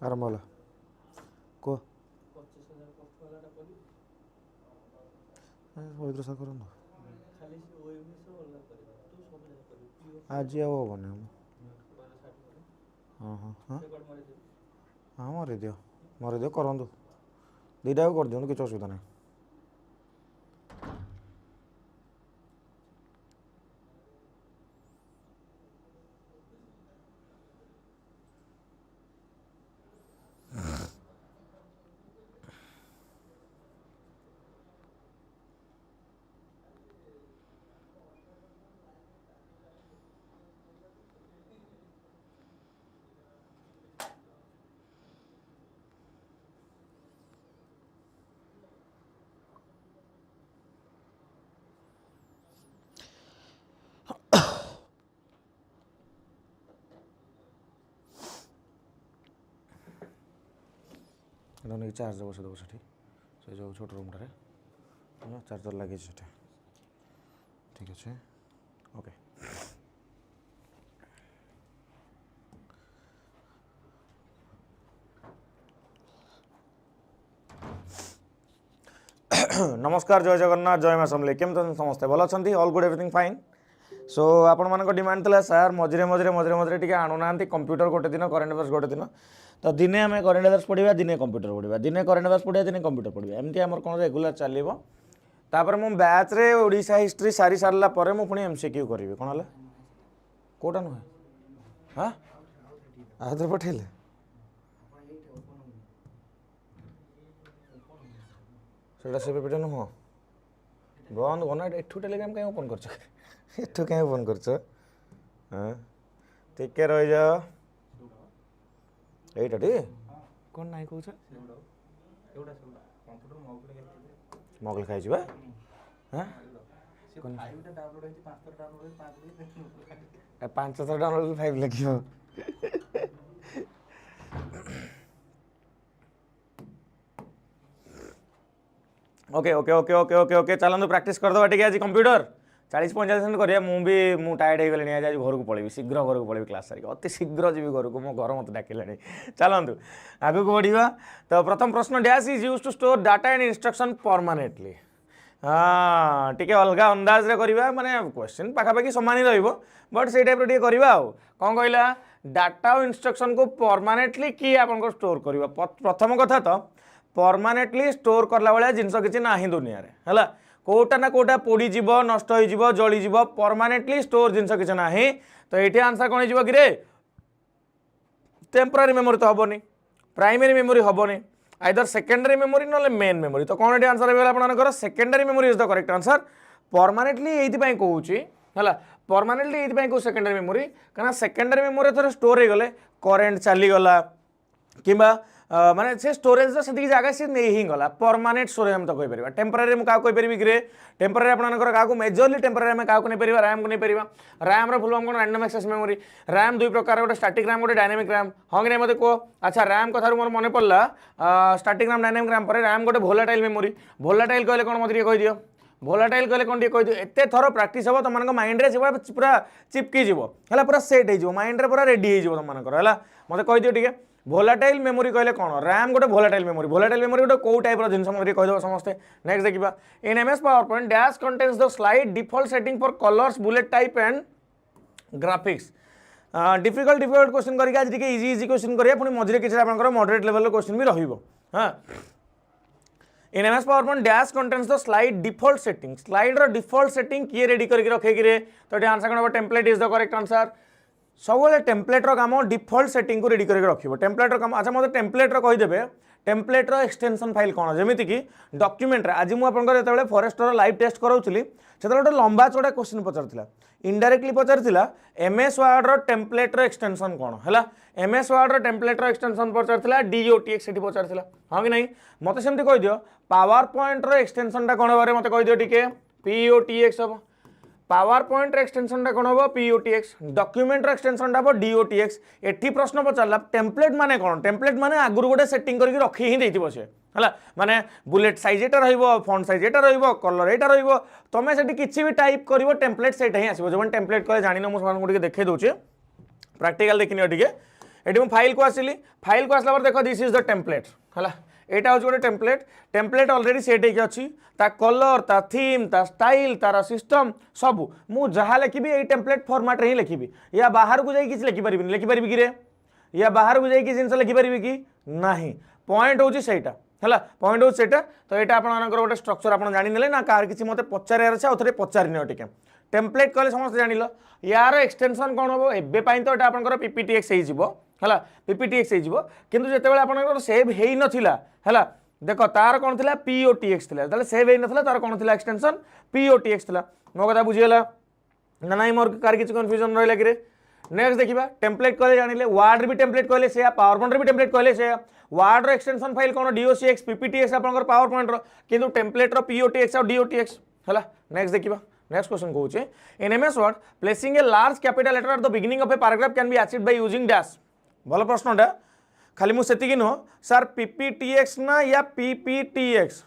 आरंभ होला को पवित्र सा कर आज आने हाँ हाँ हाँ हाँ मरी दियो करूँ दीटा कर दिखाँ किसी असुविधा नहीं नहीं चार्ज बस देव से जो छोट रूमटारे चार्जर लगे ठीक अच्छे ओके नमस्कार जय जगन्नाथ जय माँ समले केम समस्ते भल अच्छा all good everything fine so आपण मान डिमांड था सार मझे मझे मझे मझे टी आणुना कंप्यूटर गोटे दिन करेन्ट अफेयर्स गोटे दिन तो दिने आम करेन्ट अफेयर्स पढ़ा दिने कंप्यूटर पढ़ा दिने करेन्ट अफेयर्स पढ़ा दिने कंप्यूटर पढ़ा एमती आम कौन रेगुलर चलो तापर मो बैच रे ओडिशा हिस्ट्री सारी सारा पर मुझे एमसीक्यू करी कौन है कौटा नुहे हाँ आधे पठेले से पेपर नुह बंद करना एठू टेलीग्राम कहीं ओपन कर कहीं ओपन कर टिके रही जाओ এইটা টি কোন নাই কହୁଛ মগল খাইছি বা হ্যাঁ কোন 5টা ডাউনলোড ହେଇଛି 5টা ডাউনলোড 500 ডাউনলোড 5 লিখিও okay okay okay okay okay okay चलନ୍ତୁ प्रैक्टिस कर दबा टिके आज कंप्यूटर 40-45 मिनट करिया मु टायर्ड हो गली आज घर को पलैबी शीघ्र घर को पलैबी क्लास सारिक अति शीघ्र जी घर को मो घर मत डाकिलानी चलନ୍ତୁ आगु को बढ़िया तो प्रथम प्रश्न dash is used to store data and instruction permanently हाँ टिके अलगा अंदाज रे करबा माने क्वेश्चन पाखापाखि समान ही रहिबो बट से टाइप रे टिके करबा आ कोन कहला डाटा और इंस्ट्रक्शन को परमानेंटली की आपन को स्टोर करबा प्रथम कथा तो परमानेंटली स्टोर करला वाला जिंस किछि नाही दुनिया रे हला कोटा ना कोटा पोड़ी जीव नष्ट हो जली जीव परमानेंटली स्टोर जिनस किसी ना तो ये आंसर कौन हो कि टेम्पररी मेमोरी तो हेनी प्राइमरी मेमोरी हेनी आइदर सेकेंडरी मेमोरी ना मेन मेमोरी तो कौन ये आंसर हो secondary memory is the correct answer permanently ये कहूँ है परमानेंटली ये कहूँ सेकेंडरी मेमोरी कहीं सेकेंडरी मेमोरी थोड़े स्टोर हो गले करेन्ट चलीगला कि माने से स्टोरेज से जगह सी नहीं ही गला परमानेंट स्टोरेज हम तो कहीपर टेम्पररी मुझे कहीपरि कि टेम्पररी आपंकर मेजरली टेम्पररी आम क्या नहीं पार रैम को नहीं पार रैम फुल फॉर्म कौन रैंडम एक्सेस मेमोरी रैम दुई प्रकार गोटे स्टैटिक रैम गोटे डायनामिक रैम हाँ कि नहीं मत कह अच्छा रैम कथार मोर मन पड़ा स्टैटिक रैम डायनामिक रैम पर रैम गोटे भोलाटाइल मेमोरी भोलाटाइल कहले कौन मत कहीदियो भोलाटाइल कहले कौन कहीदियो एत थर प्रैक्टिस हम तुम माइंड में पूरा चिपकी जीव है पूरा सेट हो माइंड में पूरा रेडी हो तुमको है मत कहीदियो टे भोलाटाइल मेमोरी कहले कौन रैम गोटे भोलाटाइल मेमोरी गोटे कौ टाइप जिन मत कहीदेव समस्ते नेक्स्ट देखा इन MS PowerPoint dash contains the slide default setting for colours bullet type and graphics difficult question करके आज इजी इजी क्वेश्चन करिया पुणी मझे किसी मॉडरेट लेवल क्वेश्चन भी रहिबो हाँ in MS PowerPoint dash contains the slide default setting slide रो डिफॉल्ट सेटिंग किए रेडी करके रखे कि तो ये आंसर कौन template is the correct answer सब टेम्पलेट काम डिफॉल्ट सेटिंग को रेडी करके रखिबो टेम्पलेट काम अच्छा मतलब टेम्पलेट कहीदेवे टेम्पलेट एक्सटेंशन फाइल कौन जमीती कि डॉक्यूमेंट आज मुझे फॉरेस्टर लाइव टेस्ट कराऊली से गोटे लंबा चौड़ा क्वेश्चन पचार इनडायरेक्टली पचार एमएस वर्ड टेम्पलेट एक्सटेंशन कौन है एमएस वर्ड टेम्पलेट एक्सटेंशन पचार DOTX से पचार हाँ कि नहीं मत सेमती कहीदियो पावर पॉइंट एक्सटेंशन कौन हे मत कहीदियो टी POTX हम पावर पॉइंट एक्सटेंशन कौन हम POTX डॉक्यूमेंट एक्सटेंशन हम DOTX एठी प्रश्न पचारा टेम्पलेट माने कौन टेम्पलेट माने आगुरी गोटे सेटिंग करके रखी ही देथिबो से है माने बुलेट साइज एटा रहिबो फॉन्ट साइज एटा रहिबो कलर एटा रहिबो तमे सेठी किछि भी टाइप करिवो टेम्पलेट सेटा ही आसीबो जवन टेम्पलेट करे जानि न मु सान गुडी देखे दोचे प्रैक्टिकल देखिनियो टिके ये मुझे फाइल को आसिली फाइल को आसला देख दिस इज द टेम्पलेट है यहाँ हूँ गोटे टेम्पलेट टेम्पलेट अलरेडी सेट होगी अच्छी ता कलर ता थीम ता स्टाइल तार सिस्टम सब मु जहाँ लिखी ये टेम्पलेट फॉर्मेट रे ही लिखी या बाहर को जाई किसी लिखिपारि लिखिपारि कि रे या बाहर को जाई जिन लिखिपारि कि नहीं पॉइंट हूँ सहीटा है पॉइंट हूँ सहीटा तो यहाँ आपंकर गोटे स्ट्रक्चर आप जाने ना कह किसी मत पचार अच्छे आउ थे पचारि टे टेम्पलेट कले समस्त जान यार एक्सटेंशन कौन हम एवं तो यहाँ आपंकर पीपीटीएक्स है पीपीटीएक्स हो किंतु जितेबाला आपंकर सेव हो नाला है देख तार कौन थी पीओटीएक्स थी सेव हो नाला तार कौन थी एक्सटेंशन पीओटीएक्स थी मो कथा बुझीगला ना ना मोर कार किसी कन्फ्यूजन रहा कि नेक्स्ट देखा टेम्पलेट कहले जानिले वार्ड भी टेम्पलेट कहले से पावर पॉइंट भी टेम्पलेट कहले से वार्ड एक्सटेंशन फाइल कौन डीओसीएक्स पीपीटीएक्स आपंकर पावर पॉइंट किंतु टेम्पलेट पीओटीएक्स और डीओटीएक्स है नेक्स्ट देखा नेक्स्ट क्वेश्चन कहूँ in MS Word placing a large capital letter at the beginning of a paragraph can be achieved by using dash भल प्रश्नटा खाली मुझे नुह सर पीपीटीएक्स ना या पीपीटीएक्स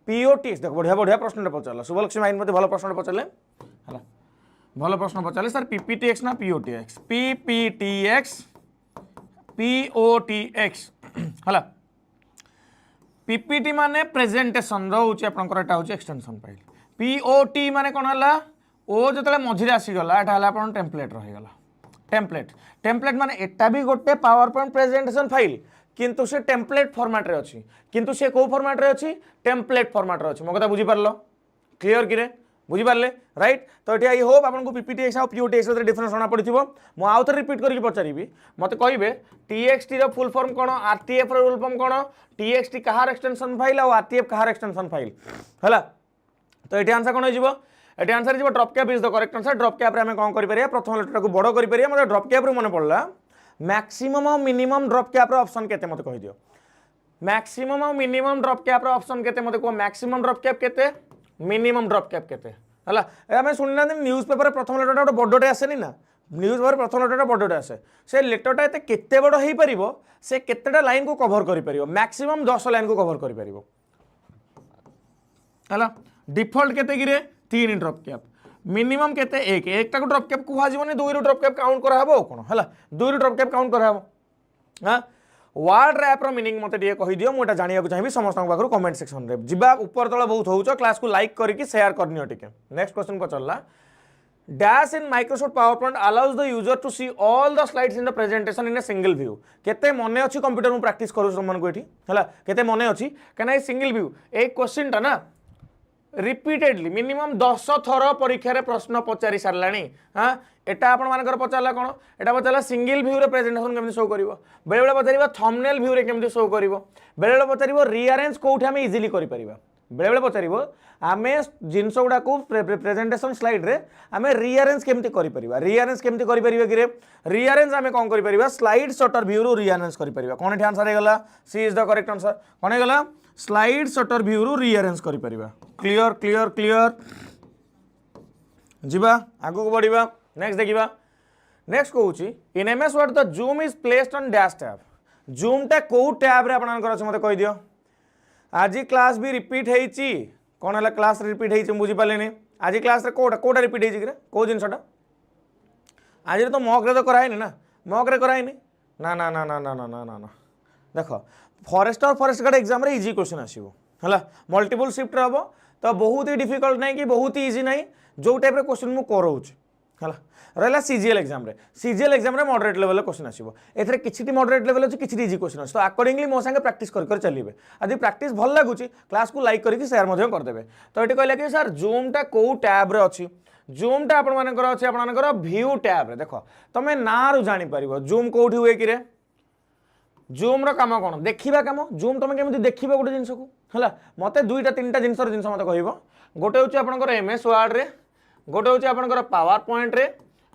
पीओटीएक्स देख बढ़िया बढ़िया प्रश्न पचारा शुभलक्ष्मी भाई मत भल प्रश्न पचारे है भल प्रश्न पचारे सर पीपीटीएक्स ना पीओटीएक्स पीपीटीएक्स पीओटीएक्स है पीपीटी माने प्रेजेंटेशन रोचे आपंकर एक्सटेंशन फाइल पीओटी माने कौन है ओ जो मझे आसीगला यहाँ टेम्पलेट रहीगला टेम्पलेट टेम्पलेट माने एटा भी गोटे पावर पॉइंट प्रेजेंटेशन फाइल किंतु से टेम्पलेट फॉर्मेट रे अच्छी किंतु से को फॉर्मेट रे अच्छी टेम्पलेट फॉर्मेट रे अच्छी मो कथा बुझी पारलो क्लियर कि बुझीपारे राइट तो ये आई होप आपको पीपीटीएक्स और पीओटीएक्स डिफरेंस जଣା पड़िथिबो मु आउ थे रिपीट करके पचारि मत कहे टीएक्सटी रो फुल फॉर्म कौन आरटीएफ रो फुल फॉर्म कौन टीएक्सटी कहार एक्सटेंशन फाइल और आरटीएफ कहार एक्सटेंशन फाइल है तो ये आंसर कौन हो ये आंसर हो ड्रॉपकैप इज द करेक्ट आंसर ड्रॉपकैप में कौन करें प्रथम लेटर को बड़ करें मतलब ड्रॉपकैप मन पड़ा मैक्सिमम और मिनिमम ड्रॉपकैप ऑप्शन केते मत कहि दियो मैक्सिमम और मिनिमम ड्रॉपकैप ऑप्शन केते मत को मैक्सिमम ड्रॉपकैप केते मिनिमम ड्रॉपकैप केते हला आम शुणी ना न्यूज पेपर प्रथम लेटरटा गोटे बड़टे आसेनी ना न्यूज पेपर प्रथम लेटरटा बड़टे आसे से लेटरटा एते केते बड़ हो पारिबो से केतेटा लाइन को कवर करि परिबो मैक्सिमम 10 लाइन को कवर करि परिबो हला डिफॉल्ट केते गिरे 3 ड्रॉपकैप मिनिमम केते एक टा को ड्रॉपकैप कहबोनी 2 ड्रॉपकैप काउंट कराबो कोन हला 2 ड्रॉपकैप काउंट कराबो हां वार्ड रैप मिनिंग मत कही दियो मुझे जाना चाहिए समस्त पाखु कमेंट सेक्शन में जीवा ऊपर तल बहुत हो क्लास को लाइक करके शेयर करनी टे नेक्स्ट क्वेश्चन पचारा dash in Microsoft PowerPoint allows the user to see all the slides in the presentation in a single view केते मने अच्छी कंप्यूटर में प्रैक्टिस करूँ तुम को है केते मने अच्छी कहीं सिंगल व्यू एक क्वेश्चन टा ना रिपीटेडली मिनिमम 10 थर परीक्षा प्रश्न पचारि सारा हाँ एटा आपण मानकर पचारा कौन एटा पचारा सिंगल व्यू रे प्रेजेंटेशन केमती शो करिवो बेले बेले पचारिबा थंबनेल व्यू रे केमती शो करिवो बेले बेले पचारिबो रीअरेंज कोठी हमें इजीली करि परिबा बेले बेले पचारिबो आमे जिंस गुडा को प्रेजेंटेशन स्लाइड रे आमे रीअरेंज केमती करि परिबा रीअरेंज केमती करि परिबा कि रे रीअरेंज आमे कोन करि परिबा स्लाइड शॉर्टर व्यू रो रीअरेंज करि परिबा कोन एठी आंसर हे गला C is the correct answer कोन हे गला स्लाइड शॉर्टर व्यू रो रीअरेंज करि परिबा क्लियर क्लियर क्लियर जीवा आगु को बढ़िबा नेक्स्ट देखिबा नेक्स्ट कहूची in MS Word the zoom is placed on dash tab zoom टा को टैब रे आपन कर मते कहि दियो आज क्लास भी रिपीट हेची कोन हला क्लास रिपीट हेची बुझी पालेनी आज क्लास रे कोटा रिपीट हेची रे को जिनसटा आज रे तो मॉक रे तो कराइनी ना मॉक रे कराइनी ना ना ना ना ना ना ना ना देखो फॉरेस्ट और फॉरेस्ट गार्ड एग्जाम रे इजी क्वेश्चन आसीबो हला मल्टीपल शिफ्ट रहबो तो बहुत ही डिफिकल्ट नहीं कि बहुत ही इजी नहीं जो टाइप रे क्वेश्चन मु करौछ हला रहला सीजीएल एग्जाम रे मॉडरेट लेवल क्वेश्चन आसीबो एथरे किछि मॉडरेट लेवल अछि किछि इजी क्वेश्चन अछि तो अकॉर्डिंगली मो संगे प्रैक्टिस कर चलिबे आदि प्रैक्टिस भल लागुची क्लास को लाइक करके शेयर मध्य कर देबे तो एटी कहले कि सर जूम टा को टैब रे अछि जूम टा आपण मानकर अछि आपण मानकर व्यू टैब रे देखो तमे ना रु जानि परिबो जूम कोठी हुए कि रे जूम रो काम कोन देखिबा काम जूम तमे केमिति देखिबा गोटे जिंस को हला मते दुईटा तीनटा जिंस मते कहइबो गोटे होची आपनकर एमएस वर्ड रे गोटे होची आपनकर पावर पॉइंट रे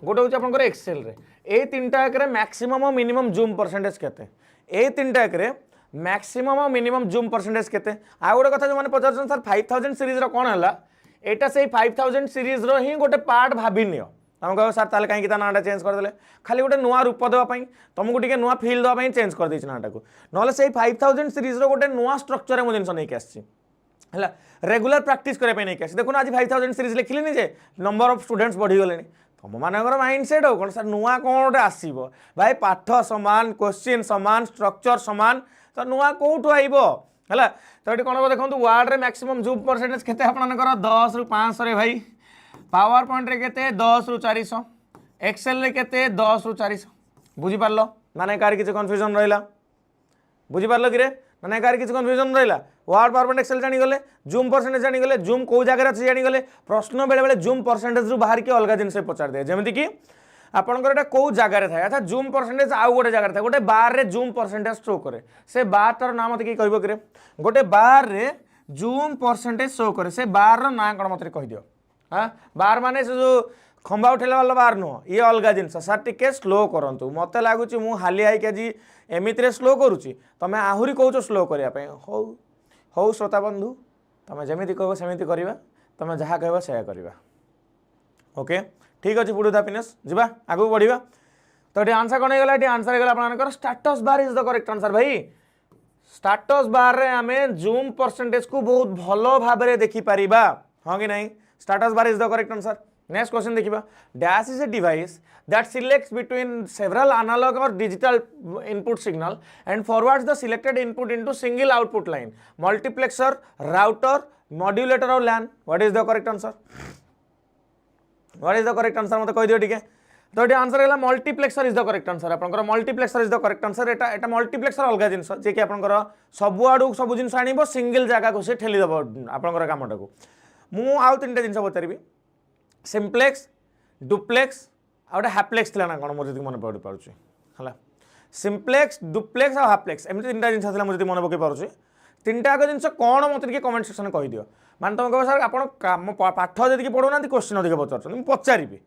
गोटे होची आपनकर एक्सेल रे ए तीनटा एकरे मैक्सिमम और मिनिमम जूम परसेंटेज केते ए तीनटा एकरे मैक्सिमम और मिनिमम जूम परसेंटेज केते आ गोटे कथा जो माने पचारछन सर 5000 सीरीज रो कोन हला एटा सेही 5000 सीरीज रो ही गोटे पार्ट भाबी नियो हम कहो सर ताले कहीं नाटा चेंज करदे खाली गोटे नुआ रूप देवाई तुमको टे नुआ फिल देवाई चेंज कर देछि नाटा को नले से 5000 सीरीज रो गोटे नुआ स्ट्रक्चर मु जिनस नहीं आसी है रेगुलर प्रैक्टिस करने नहीं आसी देखो आज 5000 सीरीज लिखिली जे नंबर ऑफ स्टूडेंट्स बढ़ी गले तुम मानकर माइंडसेट हो कौन सर नुआ कौन गोटे आसब भाई पाठ सामान क्वेश्चन सामान स्ट्रक्चर सामान तो नुआ कौटू आइब है तो ये कौन हम देखो वार्ड में मैक्सिमम जूम परसेंटेज के 10 रु 500 रे भाई पावर पॉइंट रे के 10 रु 400 एक्सेल रे के 10 रु 400 बुझीपार माने कार किसी कन्फ्यूजन रहा बुझीपार कि माने कार किसी कन्फ्यूजन रहा वार्ड पावर पॉइंट एक्सेल जानीगले जूम परसेंटेज जानीगले जूम कौ जगह अच्छे जानीगले प्रश्न बेले बेले जूम परसेंटेज रु बाहर की अलग जिन पचार दिए जमीती कि आपंकर कौ जगार थाए अर्थात जूम परसेंटेज आउ गोटे जगह था गोटे बार रे जूम परसेंटेज शो करे से बार तार नाम मत कह कि गोटे बार रे जूम परसेंटेज शो करे से बार ना कौन मत कहीदिव हाँ बार माने से जो खंबा उठेला वाला बार नुह ये अलग जिन सर टिके स्लो करूँ मत लगुच मु हाली आई आज एमती स्लो करुच्ची तुम आहरी कौच स्लो करने हौ हौ श्रोता बंधु तुम जमी कह सेमती करवा तुम जहाँ कह से करवा ओके ठीक अच्छे बुढ़ हैप्पीनेस जीवा आगू बढ़िया तो ये आंसर कौन होगा ये आंसर होगा आप status bar is the correct answer भाई स्टेटस बार रे आमे जूम परसेंटेज को बहुत भलो भाव में देखिपर हाँ कि नहीं status bar is the correct answer next question देखिबा dash is a device that selects between several analog और digital input signal and forwards the selected input into single output line multiplexer router modulator और LAN what is the correct answer what is the correct answer मत कह दियो ठीक है तो ये answer है multiplexer is the correct answer आपनकर multiplexer is the correct answer Etah multiplexer अलग जिनस जे कि आपनकर सब आडू सब जिनस आनिबो सिंगल जगह को से ठेली दबो आपनकर कामटा को मु आउ तीनटा जिनस बचारिबी सिंप्लेक्स डुप्लेक्स आउटे हाप्लेक्स थिला ना कोन मोर जति मन पड़ पारुची हला सिंप्लेक्स डुप्लेक्स और हाप्लेक्स एमती तीनटा जिनस थिला मोर जति मन पके पारुची तीनटा आग जिनस कौन मत टिके कमेंट सेक्शन कहि दियो मान तुम कह सर आप पाठ जदि पढ़ुना क्वेश्चन अधिक पचार पचारि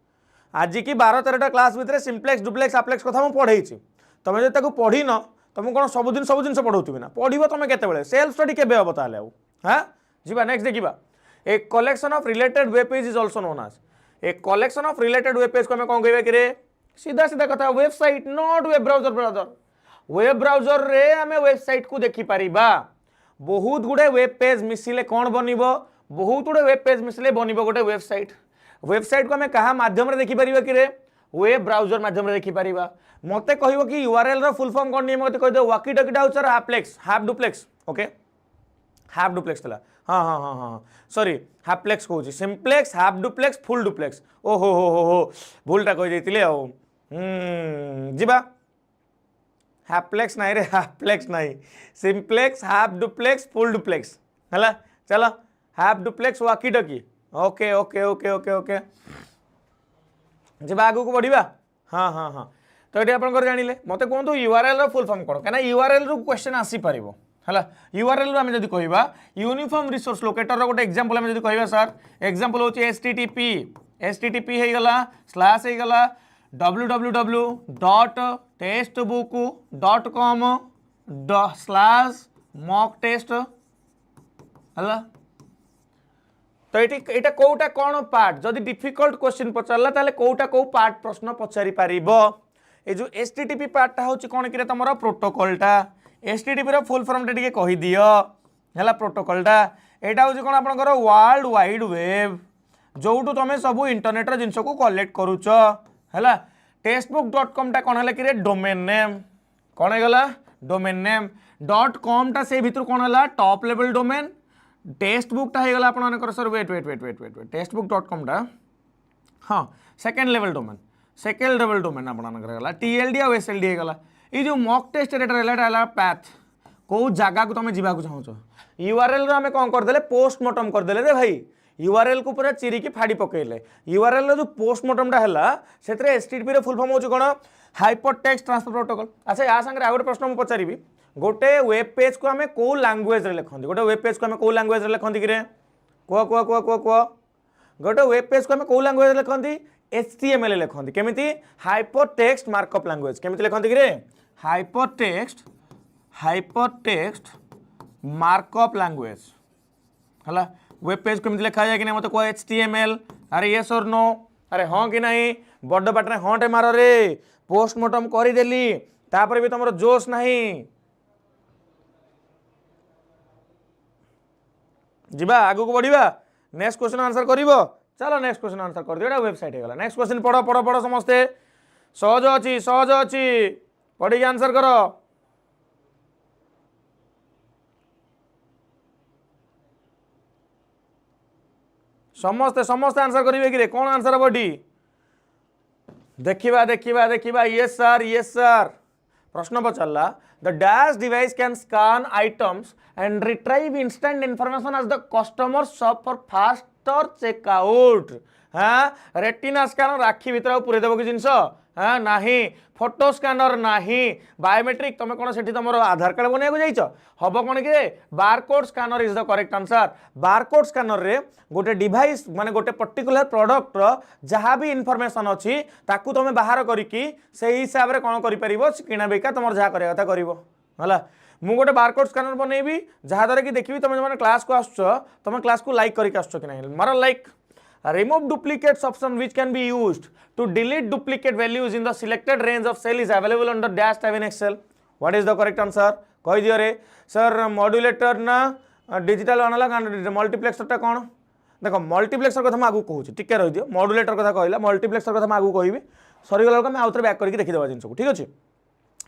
आज की 12-13टा क्लास भितर सिंप्लेक्स डुप्लेक्स हाप्लेक्स कथा मुझे पढ़े तुम जो पढ़ी न तुम कौन सब जिन पढ़ाऊबी ना पढ़ो तुम केत सेल्फ स्टडी के हम ताल हाँ जी नेक्स्ट देखा a collection of related web page is also known as a collection of related web page को हमें कौन कहवा कि सीधा सीधा कथा website not web browser brother web browser रे आम वेबसाइट को देखिपर बहुत गुड़े वेब पेज मिसिले कौन बन बहुत गुड़े वेब पेज मिसिले बन गोटे वेबसाइट वेबसाइट को हमें क्या माध्यम देखिपर कि वेब ब्राउजर माध्यम देखिपर मत कह कि यूआरएल फुल फॉर्म कौन नहीं मत कह वाकी टकी सर हाप्लेक्स half duplex okay half duplex था हाँ हाँ हाँ हाँ सॉरी हाप्लेक्स कहूँ simplex half duplex full duplex ओहो हो भूलटा कही जीवा हाप्लेक्स नहीं रे हाप्लेक्स नहीं simplex half duplex full duplex है चलो half duplex walkie talkie okay okay okay okay okay जीवा आगू को बढ़िया हाँ हाँ हाँ तो ये आप जानिले मत कहूँ यूआरएल फुल फॉर्म कौन कहीं यूआरएल रु क्वेश्चन आसीपर है यूआरएल आम जब कह यूनिफॉर्म रिसोर्स लोकेटर गोटे एग्जांपल आम जब कह सर एग्जांपल हूँ एचटीटीपी होगला स्लैश होगला www.testbook.com/mock-test है तो ये कौटा कौन पार्ट जदि डिफिकल्ट क्वेश्चन पचारा ताले कौटा कौ पार्ट प्रश्न पचारि पारिबो ए जो एचटीटीपी पार्टा होची कौन कि तुम प्रोटोकॉलटा एचटीटीपी रो फुल फॉर्म टे कहि दियो हैला प्रोटोकॉलटा एटा होची कौन आपनकर वर्ल्ड वाइड वेब जोटू तुम सब इंटरनेट रो जिंस को कलेक्ट करूच हैला टेस्टबुक.com टा कौन है कि डोमेन नेम कौन है डोमेन नेम .com टा से भीतर कौन है टॉप लेवल डोमेन टेस्टबुक टा होगला आपनकर sir wait wait wait wait wait Testbook dot com टा हाँ सेकेंड लेवल डोमेन आपनकर टीएलडी और एसएलडी होगला ये जो मॉक टेस्ट है पैथ कौ जगह को तुम जावाक चाहो यूआरएल आम कौन करदे पोस्टमार्टम करदे रे भाई यूआरएल को पूरा चिरिकी फाड़ी पकेले यूआरएल जो पोस्टमार्टमटा है से एचटीटीपी फुल फॉर्म हो कौन हाइपर टेक्स्ट ट्रांसफर प्रोटोकॉल अच्छा या सागर आउ गोटे प्रश्न मुझे पचारि गोटे वेब पेज को आम कौ लैंग्वेज लिखती गोटे वेब पेज को आम कौ लैंग्वेज लिखती कि कह कह कह कह कह गोटे वेब पेज को आम कौ लैंग्वेज लिखती HTML लिखती केमी हाइपर टेक्स्ट मार्कअप लैंग्वेज केमी लिखती कि हाइपर टेक्स्ट मार्कअप लैंग्वेज है वेब पेज को लिखा जाए कि नहीं मत कह HTML अरे येस और नो अरे हाँ कि नहीं बड़ बाटने हाँ टे मार रे पोस्टमार्टम करदेली तापर भी तुम जोश नहीं जीवा आगू को बढ़िया नेक्स्ट क्वेश्चन आंसर कर चलो नेक्स्ट क्वेश्चन आंसर कर दियो वेबसाइट है नेक्स्ट क्वेश्चन पढ़ पढ़ पढ़ समस्ते सहज अच्छी पढ़ी आंसर करो समस्ते समस्ते आंसर करेंगे कि कौन आंसर हम डी देखिबा देखिबा देखिबा यस सर प्रश्न पचारा the dash device can scan items and retrieve instant information as the customer shop for faster checkout हाँ रेटिना स्कैनर आखि भीतर पूरे देव कि जिनस हाँ ना फोटो स्कैनर ना बायोमेट्रिक तुम कौन से तुम आधार कार्ड बनवाक जाइछ हम कौन कि barcode scanner is the correct answer barcode scanner रे गोटे डिवाइस माने गोटे पर्टिकुलर प्रोडक्ट जहाँ भी इनफॉरमेशन अच्छी ताकू तुम बाहर करिकी से हिसाब रे कौन करि परिबो किना बेका तुम जहाँ करिया कथा करिवो हला मु गोटे बारकोड स्कैनर बनैबी जहाँ द्वारा कि देखिबी तुम जो क्लास को आसुछ तुम क्लास को लाइक करिक आसुछ कि नहीं मार like remove duplicates option which can be used to delete duplicate values in the selected range of cell is available under dash tab in excel what is the correct answer कहि दियो रे sir modulator ना digital analogue multiplexer टा कोन देखो multiplexer कथा आगु कहूँ टिके रही दियो मॉड्यूलेटर कथा कहला मल्टीप्लेक्सर कथा आगु कहबी सरी गला मैं आउथरे बैक करके देखि देबा जिंस को ठीक अछि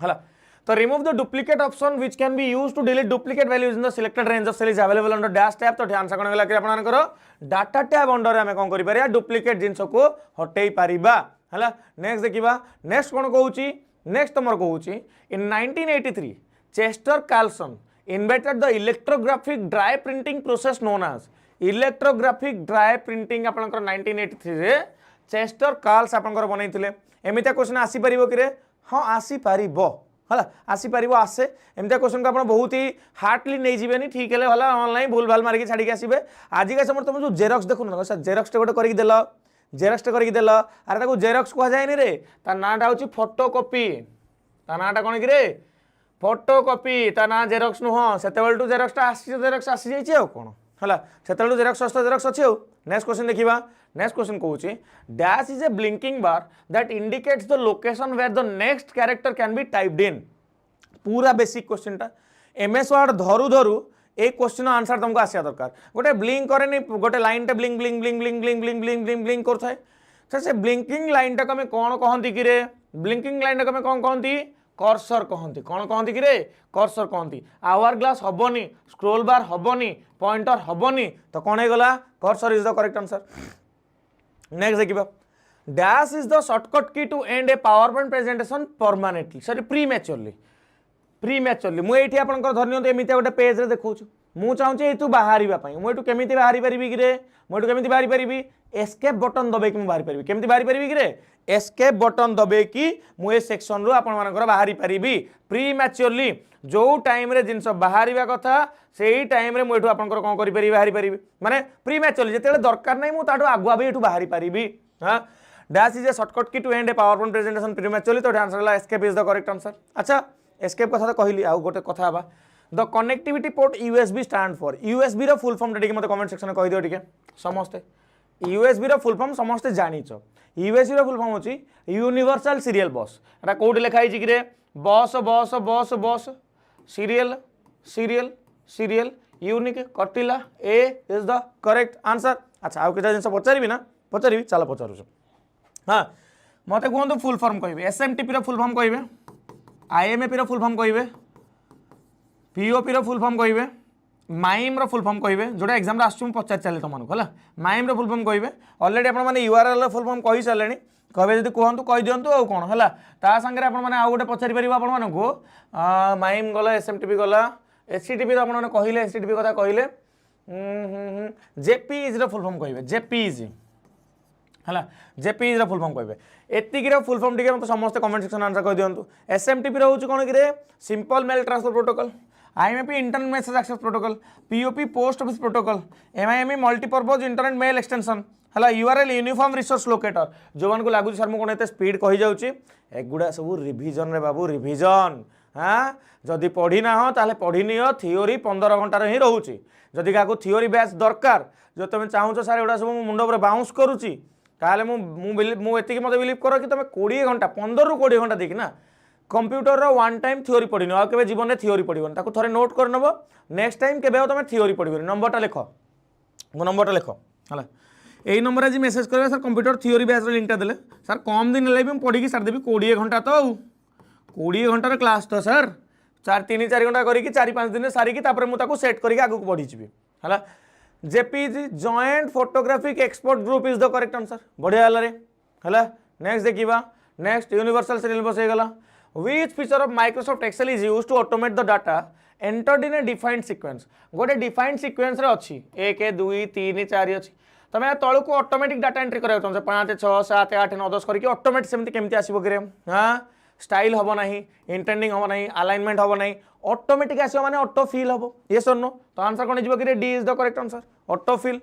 हला तो remove the duplicate option which can be used to delete duplicate values in the selected range of cell is available under dash tab तो ध्यान से कोन गला कि आपन करो डाटा टैब अंडर में कोन करि परिया डुप्लीकेट जिंस को हटेई परिबा हला नेक्स्ट देखिबा नेक्स्ट कोन कहूची नेक्स्ट तमर कहूची in 1983 Chester Carlson invented the electrographic dry printing process known as electrographic dry printing आपनकर 1983 रे चेस्टर कार्ल्स आपनकर बनैथिले एमिता क्वेश्चन आसी परिबो कि रे हां आसी परिबो हला आसी परिबो आसे एमता क्वेश्चन को आपण बहुत ही हार्डली नै जिबेनी ठीक हेले हला ऑनलाइन भूल भाल मार के छाडी के आसीबे आज का समय तुम जो जेरॉक्स देखु न सर जेरॉक्स टे गोटे करि देला जेरॉक्स टे करि देला अरे ताको जेरॉक्स कहा जाय नि रे ता नाटा होची फोटोकॉपी ता नाटा कोन कि रे फोटोकॉपी ता ना जेरॉक्स नु हो सेतेबेल टू जेरॉक्स टा आसी जाय छै कोन हला सेतेबेल टू जेरॉक्स सस्ता जेरॉक्स अछि नेक्स्ट क्वेश्चन देखिबा नेक्स्ट क्वेश्चन कहूची dash is a blinking bar that indicates the location where the next character can be typed in पूरा बेसिक क्वेश्चन टा एमएस वर्ड धरु धरु ए क्वेश्चन आंसर तुमको आसिया दरकार गोटे ब्लिंक करे नि गोटे लाइन टे blink blink blink blink blink blink blink blink blink करथाय से ब्लिंकिंग लाइन टा कमे कोन कहंती कि रे ब्लिंकिंग लाइन टा कमे कोन कहंती कर्सर कहंती कोन कहंती कि रे कर्सर कहंती आवर ग्लास हबनी स्क्रोल बार हबनी पॉइंटर हबनी तो कोन हे गला cursor is the correct answer next देखिबा dash is the shortcut key to end a PowerPoint presentation permanently sorry prematurely मु एठी आपनकर धरनियंत एमिति गोटे पेज रे देखौछु मु चाहूँ एतु बाहरिबा पई मु एतु केमिति बाहरि परिबी कि रे मु एतु केमिति बाहरि परिबी एस्केप बटन दबे कि मु बाहरि परिबी केमिति बाहरि परिबी कि रे एस्केप बटन दबे कि मु ए सेक्शन रु आपन मानकर बाहरि परिबी प्रीमैच्योरली जो टाइम रे जिंस बाहरिबा कथा सेही टाइम रे मु एतु आपनकर कोन करि परिबी बाहरि परिबी माने प्रीमैच्योरली जेतेले दरकार नै मु ताडू आगुआ भी एतु बाहरि परिबी हां dash is a shortcut key to end a PowerPoint presentation prematurely तो आंसर होला escape is the correct answer अच्छा एस्केप कथा तो कहली आउ गोटे कथा बा the connectivity port USB stand for USB रो फुल फॉर्म टिके मते कमेंट सेक्शन में कहि दियो टिके समस्ते यूएसबी रो फुल फॉर्म समस्ते जानिचो यूएसबी रो फुल फॉर्म होची यूनिवर्सल सीरियल बस एटा कोड लिखा हिची कि रे बस बस बस बस सीरियल सीरियल सीरियल यूनिक कटिला A is the correct answer अच्छा आउ केटा जिंस पचारिबी ना पचारिबी चलो पचारुछ हां मते कहंतु फुल फॉर्म कहबे एसएमटीपी रो फुल फॉर्म कहबे आईएमएपी रो फुल फॉर्म कहबे पीओपी रो फुल फॉर्म कहबे माइम रो फुल फॉर्म कहबे जोटा एग्जाम रे आसु पचार चले तुमन हला माइम रो फुल फॉर्म कहबे ऑलरेडी आपण माने यूआरएल रो फुल फॉर्म कहि चलेनी कहबे जदी कहंतु कहि दियंतु आ कोन हला ता संगे आपण माने आ गोटे पचारि परिबा आपण माने को माइम गला एसएमटीपी गला एचटीटीपी आपण माने कहिले एचटीटीपी कथा कहिले जेपीईजी रो फुल फॉर्म कहबे जेपीईजी हला जेपीईजी रो फुल फॉर्म कहबे एतिकी रो फुल फॉर्म टिके मते समस्त कमेंट सेक्शन आंसर कहि दियंतु एसएमटीपी रो होची कोन कि रे simple mail transfer protocol IMP internet message access protocol POP post office protocol MIME multipurpose internet mail extension हला यूआरएल यूनिफॉर्म रिसोर्स लोकेटर जो मान को लागु सर मु कोन एते स्पीड कहि जाउची एगुडा सब रिवीजन रे बाबू रिवीजन हां जदि पढ़ी ना हो ताले पढ़ी नियो थ्योरी 15 घंटा रे ही रहउची जदि का को थ्योरी बैच दरकार जो तुम चाहूछ सर एगुडा सब मुंड ऊपर बाउंस करूची ताले मु एतिकी मते बिलीव करो कि तुम 20 घंटा 15 रु 20 घंटा देखि ना कंप्यूटर रो वन टाइम थ्योरी पढ़ी न केबे जीवन रे थ्योरी पढ़िबन ताको थरे नोट कर नबो नेक्स्ट टाइम केबे तुम थ्योरी पढ़िबो नंबरटा लिखो मो नंबरटा लिखो हला यही नंबर आज मेसेज करेंगे सर कंप्यूटर थ्योरी बैच लिंकटा देले सर कम दिन है भी पढ़ी सारिदेवी 20 घंटा तो 20 घंटार क्लास तो सर 3-4 घंटा करके 4-5 दिन सारिकी मुझे सेट करके आगे बढ़ीजी है JPG joint photographic expert group is the correct answer बढ़िया है नेक्स्ट देखा नेक्स्ट यूनिवर्सल सीरियल बस हो गला which feature of Microsoft Excel is used to automate the data entered in a defined sequence गोटे डिफाइंड सीक्वेंस रे अच्छी 1 2 3 4 अच्छी तमें तलू को ऑटोमेटिक डाटा एंट्री करा 5 6 7 8 9 10 करके ऑटोमेटिक सेमती केमती आसीबो कि हाँ स्टाइल हम ना इंटेंडिंग हम ना अलाइनमेंट हम ना ऑटोमेटिक आसो माने ऑटो फिल हम यस और नो तो आंसर कौन हो D is the correct answer auto fill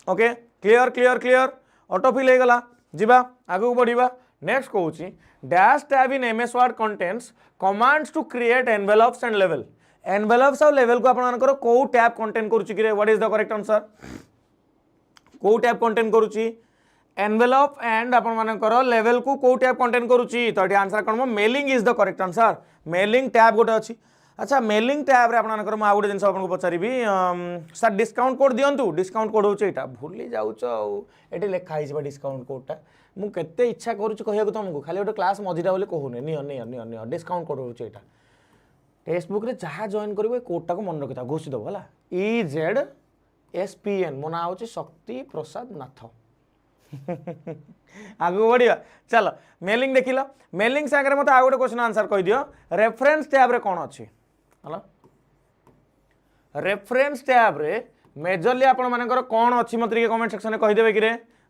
okay clear clear clear auto fill हो गला जीवा आगु बढ़िबा नेक्स्ट कहूँ dash tab in MS Word contains commands to create envelopes and लेवल एनवेलप्स और लेवल को आपनकर को टैब कंटेन करूची कि what is the correct answer को टैब कंटेन करूची एनवेलप एंड आपनकर लेवल को टैब कंटेन करूची तो ये आंसर कौन mailing is the correct answer mailing tab गोटे अच्छी अच्छा मेलिंग टैब रे आपनकर आ गोटे जिनस आपको पचारिबी सर डिस्काउंट कोड दियंतु डिस्काउंट कोड होचे एटा भूली जाउछ एटी लिखा हिबा डिस्काउंट कोडटा मु केते इच्छा करूछ कहिया तुमको खाली गोटे क्लास मझीरा बोले कहूने नियो डिस्काउंट कोड होचे एटा टेस्ट बुक रे जहाँ जॉइन करिवो कोडटा को मन रखिता घोषि दबो हला EZSPN मो ना होची शक्ति प्रसाद नाथ आगु बढ़िया चलो मेलिंग देख लो मेलिंग सागर मत आउ गोटे क्वेश्चन आंसर कह दियो रेफरेंस टैब रे कौन अच्छी हला रेफरेंस टैब रे मेजरली आपण मानकर कौन अच्छी मत कमेंट सेक्शन में कहीदेवे कि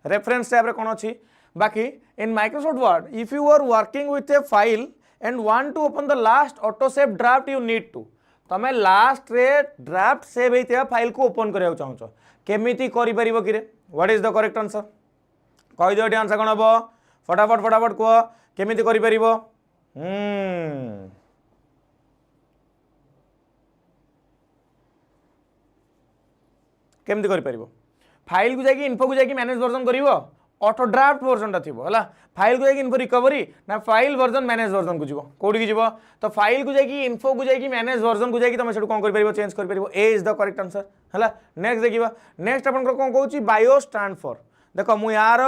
रेफरेंस टैब रे कौन अच्छी बाकी in Microsoft Word if you are working with a file and want to open the last auto save draft you need to तमें लास्ट रे ड्राफ्ट सेव होता फाइल को ओपन करा चाहो केमिति करि परिबो कि what is the correct answer कही दियो आंसर कौन हम फटाफट फटाफट कह केमिति करि परिबो केमिति करि परिबो फाइल को जाकि इन्फो को जाकि मैनेज वर्जन करिवो ऑटो ड्राफ्ट वर्जन थी है फाइल को जाकि इन्फो रिकवरी ना फाइल वर्जन मैनेज वर्जन को जीव कौटी जीव तो फाइल को जाकि इन्फो को जाकि मैनेज वर्जन को जाकि तुम से कौन कर चेंज कर ए इज द करेक्ट आंसर है नेक्स्ट देखा नेक्स्ट आप कौन कहूँ बायो स्टैंड फॉर देख मु यार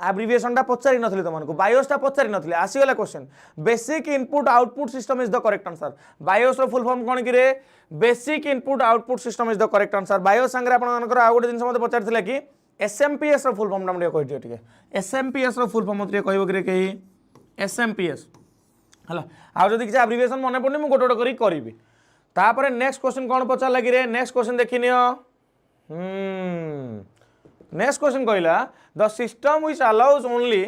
एब्रिविएशन पचारि नथली तुमको बायोसटा पचारि नथली आसीगला question basic input output system is the correct answer BIOS रो फुल फॉर्म कौन कि basic input output system is the correct answer BIOS संगे आपनकर आ गोटे जिनस मते पचारिथिला कि SMPS रो फुल फॉर्म नाम कहि दियो ठीक SMPS रो फुल फॉर्म मते कहबो कि कहि SMPS हला आ जदि कि एब्रिविएशन मने पड़नी मु गोटे गोटे करी तापर नेक्स्ट क्वेश्चन कौन पचारला कि नेक्स्ट क्वेश्चन देखिनियो नेक्स्ट क्वेश्चन कहला the system which allows only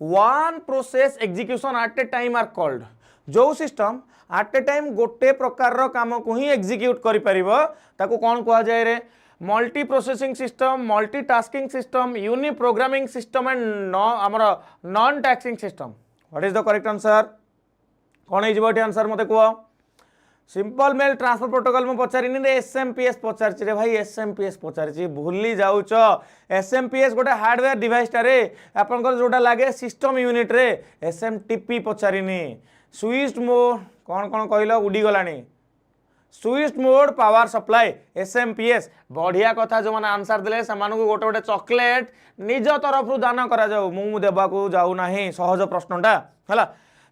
one process execution at a time are called जो सिस्टम एट ए टाइम गोटे प्रकार रो काम को ही एग्जीक्यूट करि परिबो ताको कोन कहा जाय रे multi processing system multi tasking system uniprogramming system and आमर non tasking system what is the correct answer कौन हो आंसर मत कह सिंपल मेल ट्रांसफर प्रोटोकॉल में पचारिनी SMPS पचारि रे भाई SMPS पचारि भूली जाऊच SMPS गोटे हार्डवेयर डिवाइस टारे आपनकर जोटा लागे सिस्टम यूनिट रे SMTP पचारिनी स्विच्ड मोड कौन कौन कहल उड़ी गलानी switch mode power supply SMPS बढ़िया कथा जो मैंने आंसर देले सेमानकु गोटे गोटे चॉकलेट निज तरफ दान करा जाऊ मु देबाकू जाऊ नाही सहज प्रश्नटा है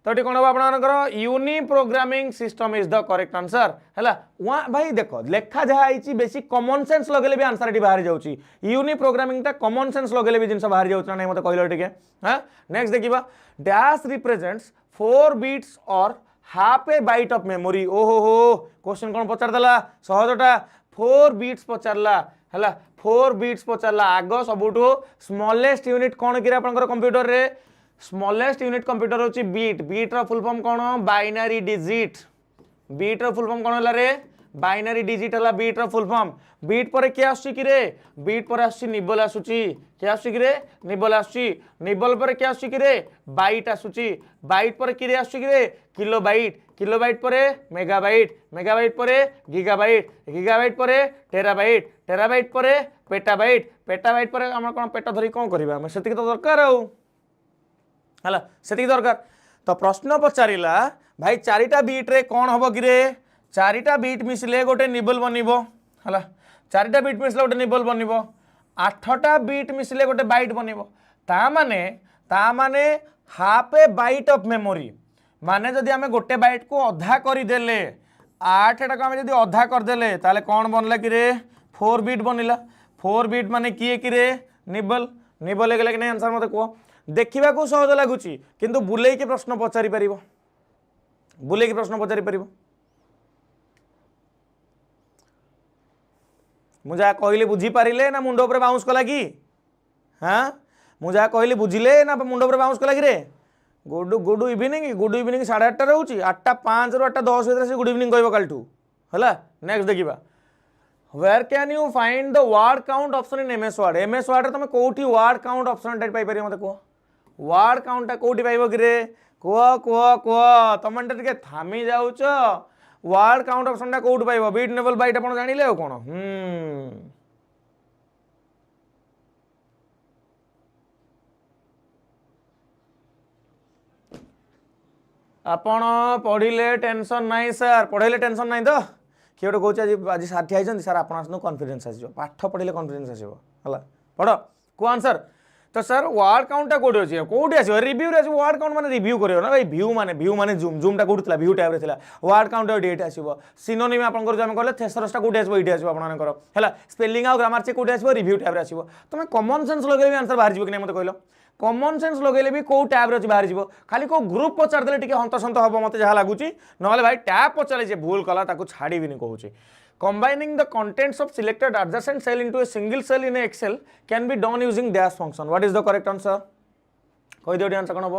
तो ये कौन हम आपंकर uniprogramming system is the correct answer है वहाँ भाई देख लेखा जहाँ बेसी कॉमन सेंस लगेले भी आंसर ये बाहरी जाऊँगी यूनिप्रोग्रामिंग कॉमन सेंस लगेले भी जिन बाहरी जाऊँ ना मत कहल टे हाँ नेक्स्ट देखा डैश रिप्रेजेंट्स 4 बिट्स और half A bite of memory ओहो हो क्वेश्चन कौन पचारदेला सहजटा 4 बिट्स पचारला है 4 बिट्स पचारला आग सबुठू स्मॉलेस्ट यूनिट कौन कि कंप्यूटर रे स्मॉलेस्ट यूनिट कंप्यूटर होची बीट बीट रो फुल फॉर्म कौन बाइनरी डिजिट बीट रो फुल फॉर्म कौन है रे बाइनरी डिजिट है बीट रो फुल फॉर्म बीट पर क्या आसुची कि रे बीट पर आसुची निबल आसुची क्या आसुची कि रे निबल आसुची निबल पर क्या आसुची कि रे बाइट आसुची बाइट पर कि रे आसुची कि रे किलोबाइट पर मेगाबाइट मेगाबाइट पर गीगाबाइट पर टेराबाइट टेराबाइट पर पेटाबाइट पेटाबाइट पर हम कौन पेट धरी कौन करबा हम सेतिक तो दरकार है सेतिक दरकार तो प्रश्न पचारिला भाई 4टा बीट रे कौन हम कि 4टा बीट मिसले गोटे निबल बनइबो है 4टा बीट मिसले गोटे निबल बनइबो आठटा बीट मिसिले गोटे बाइट बनइबो ता माने half A bite of memory माने जदि आमे गोटे बाइट को अधा करदेले 8 टा को आमे जदि अधा करदेले ताले कौन बनला कि रे 4 बीट बनिला 4 बीट माने किए कि रे निबल निबल गेला कि नहीं आंसर मते को देखिबा को सहज लागुची किंतु बुलेई के प्रश्न पचारि परिबो बुलेई के प्रश्न पचारि परिबो मुझे कहले बुझी पारिले ना मुंड ऊपर बाउंस कला कि हाँ मुझे कहले बुझिले ना मुंड ऊपर बाउंस कला कि रे गुड इवनिंग 8:30 रोचे 8:05 ରୁ 8:10 भीतर से गुड इवनिंग कहबो कालठू हला नेक्स्ट देखिबा where can you find the word count option in MS Word रे तुम कोठी वर्ड काउंट ऑप्शन टाइप पाई परियो मते को वर्ड काउंट कोठी पाइबो कि रे को तुम टिके थामी जाउच वर्ड काउंट ऑप्शन टा कोठी पाइबो बीट नेबल बाइट आपण जानिले हो कोन आपण पढ़िले टेंशन नहीं सर पढ़ाइले टेंशन नहीं तो किए गोटे कहूँ आज सार ठिया सर आप कॉन्फिडेंस आस पाठ पढ़े कॉन्फिडेंस आसो है पढ़ को आंसर तो सर वर्ड काउंटा कौटी अच्छे कौटी आस रिव्यू आस वर्ड काउंट मैंने रिव्यू कर ना भाई व्यू माने जूम जूमटा कौटी व्यू टाइप था वर्ड काउंट डेट आसो सिनोनिम आप कहले थेसरसटा कौटी आसो ये आसो आपंकर है स्पेलिंग आउ ग्रामर चेक कौटी आसो रिव्यू टाइप आसो तुम कॉमन सेंस लगे आंसर बाहर कि नहीं मत कहल कॉमन सेंस लगे भी कौ टैब अच्छी बाहर जीव खाली को ग्रुप पचारदे टे हंतसंत हम मत जहाँ लगुच ना भाई टैब पचारे भूल कला छाड़ी कहूँ combining the contents of selected adjacent cell into a single cell in Excel can be done using dash function. What is the correct answer? कही दियो आंसर कौन हम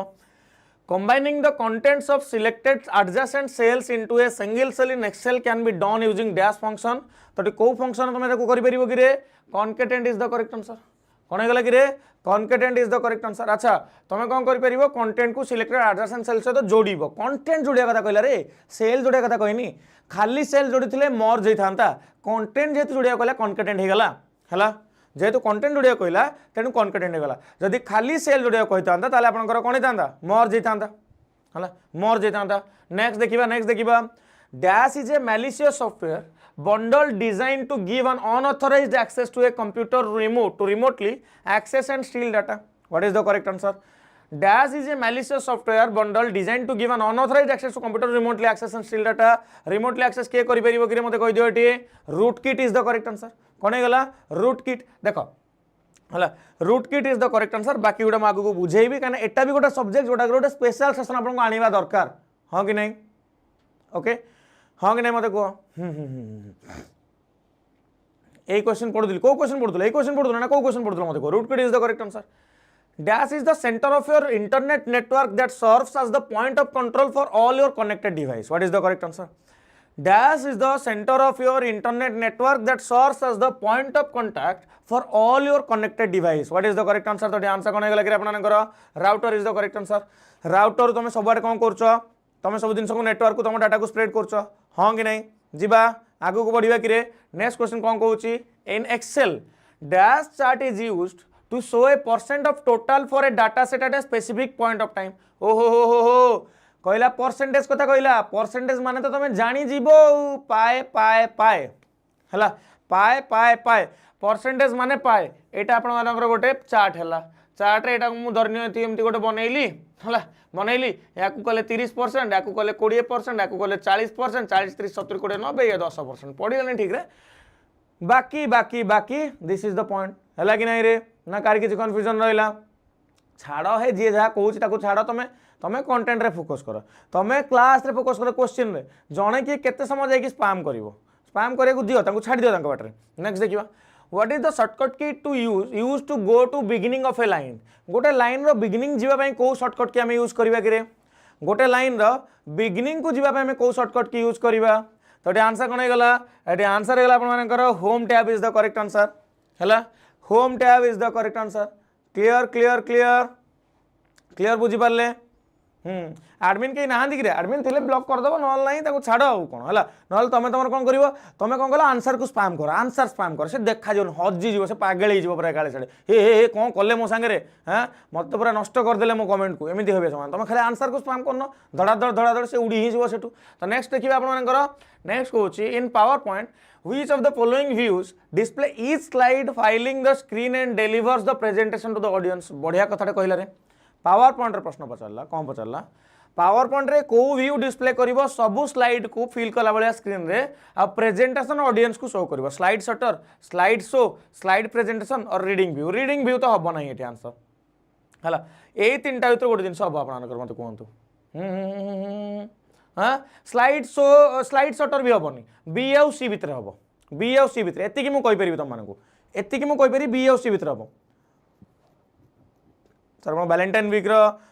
combining the contents of selected adjacent cells into a single cell in Excel can be done using dash function. तो को function तुम को करि परिबो कि रे concatenate is the correct answer. कौन होगा कि रे concatenate is the correct answer. अच्छा तुम कौन कर परिबो कंटेंट को सिलेक्टेड adjacent cell सहित जोड़िबो कंटेंट जोड़िया कथा कहला रे सेल जोड़िया कथा कहनी खाली सेल जोड़ी मर्ज होता कंटेंट जेहेतु जोड़िया कहला concatenate हेगला हला जेहेतु कंटेंट जोड़िया कहला तेणु concatenate हेगला जदि खाली सेल जोड़िया कहितांता ताले आपनकर कोन हेतांता मर्ज होता हला मर्ज होता नेक्स्ट देखिबा dash is a malicious software bundle designed to give an unauthorized access to a computer remotely access and steal data. What is the correct answer? Dash is a malicious software bundle designed to give an unauthorized access to computer remotely access and steal data. Remotely access के करि परिबो कि मते कहि दियो एटी rootkit is the correct answer. कोन हेगला rootkit देखो हला rootkit is the correct answer. बाकी गुडा मागु को बुझेइबी काना एटा भी गोटा सब्जेक्ट जोटा गोटा स्पेशल सेशन आपन को आनिबा दरकार हां कि नहीं ओके हाँ कि नहीं मत कह यही क्वेश्चन पढ़ुली कौ क्वेश्चन पढ़ुल यही क्वेश्चन पढ़ुल ना कौ क्वेश्चन पढ़ुल मत कह rootkit is the correct answer dash is the center of your internet network that serves as the point of control for all your connected device. What is the correct answer? Dash is the center of your internet network that serves as the point of contact for all your connected device. What is the correct answer? तो answer कौन है कि आपनकर router is the correct answer router तुम सब कौन करछ तुम सब जिन को नेटवर्क को तुम डाटा को स्प्रेड करछ हाँ कि नहीं जीवा आगु को बढ़िया कि नेक्स्ट क्वेश्चन कौन कहूँ in Excel dash chart is used to show a % of total for a data set at a specific point of time. हो कहला परसेंटेज कथा कहला परसेंटेज माने तो तुम जानी जीवो पाए पाए पाए हला पाए पाए पाए परसेंटेज माने पाए एटा आपण मानकर गोटे चार्ट हला चार्ट रे एटा मु धरनी एमती गोटे बनैली हला बनैली याकू कहले 30% याकू कहले 20% याकू कहले 40% 40 30 70 20 90 या 10% पढ़िगले ठीक रे बाकी बाकी बाकी दिस इज द पॉइंट है कि नहीं रे ना कार किसी कन्फ्यूजन रहा छाड़ है जी जहाँ कहूँ छाड़ तुम तुम कंटेंट रे फोकस कर तुम क्लास रे फोकस कर क्वेश्चन रे जड़े कि केते समय जाकि स्पैम कर स्पैम करने दियो छाड़ दियो बाटे नेक्स्ट देखिए what is the shortcut key to use to go to beginning of a line गोटे लाइन रो बिगिनिंग जीवाई कौ शॉर्टकट की आम यूज करवा कि गोटे लाइन रो बिगिनिंग को जीवाई कौ शॉर्टकट की यूज करवा तो ये आंसर कौन होगा ये आंसर है आपर home tab is the correct answer है home tab is the correct answer clear clear clear clear बुझी पारे आडमिन कहीं ना कि आडमिन थे ब्लॉक करदेव ना छाड़ आउ कौन है ना तुम तुम कौन कर तुम कौन कल आंसर को स्पैम कर आंसर स्पैम कर से देखा जाऊन हजिज से पागल पूरा काले साड़े हे कौन कले मो सांगे हाँ मत पूरा नष्ट करदे मो कमेंट को एमती हे सामान तुम खाली आंसर को स्पैम करन धड़ाधड़ से उड़ी ही सेठू तो नेक्स्ट देखिए आपंकर नेक्स्ट कौन in power point which of the following views display each slide filing the screen and delivers the presentation to the audience बढ़िया कथाटे कहला रे पावर पॉइंट रे प्रश्न पचारला कौन पचारला पावर पॉइंट रे को व्यू डिस्प्ले करिवो सबु स्लाइड को फिल कला बलिया स्क्रीन रे आ प्रेजेंटेशन ऑडियंस को शो करिवो slide sorter slide show slide presentation और रीडिंग व्यू तो हबो नहीं एठी आंसर हला ए तीनटा भीतर गोटे जिंस हबो आपनकर मते कहंतु हाँ स्लाइड शटर भी हेनी बी आउ सी भितर हम बी आउ सी भितर एति मुझे कहीपरि तुम मानक एति मुझे बी आउ सी भितर हम सर मैं वैलेंटाइन वीक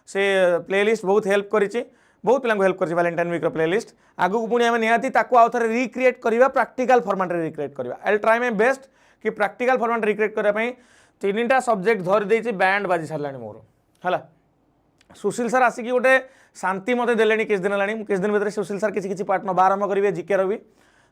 से प्लेलिस्ट बहुत हेल्प करी बहुत पिला हेल्प कर वैलेंटाइन वीक प्लेलिस्ट आगू पुणी आम निहाती आउ थे रिक्रिएट करवा प्रैक्टिकल फॉर्मेट रे रिक्रिएट करवा आई ट्राई माय बेस्ट कि प्रैक्टिकल फॉर्मेट रिक्रिएट करने तीनटा सब्जेक्ट धरी बैंड बाजी सारा मोर है सुशील सर आसिक गोटे शांति मत देले किस दिन है किस दिन भर सुशील सर किसी पार्ट नवा आरंभ करेंगे जिके भी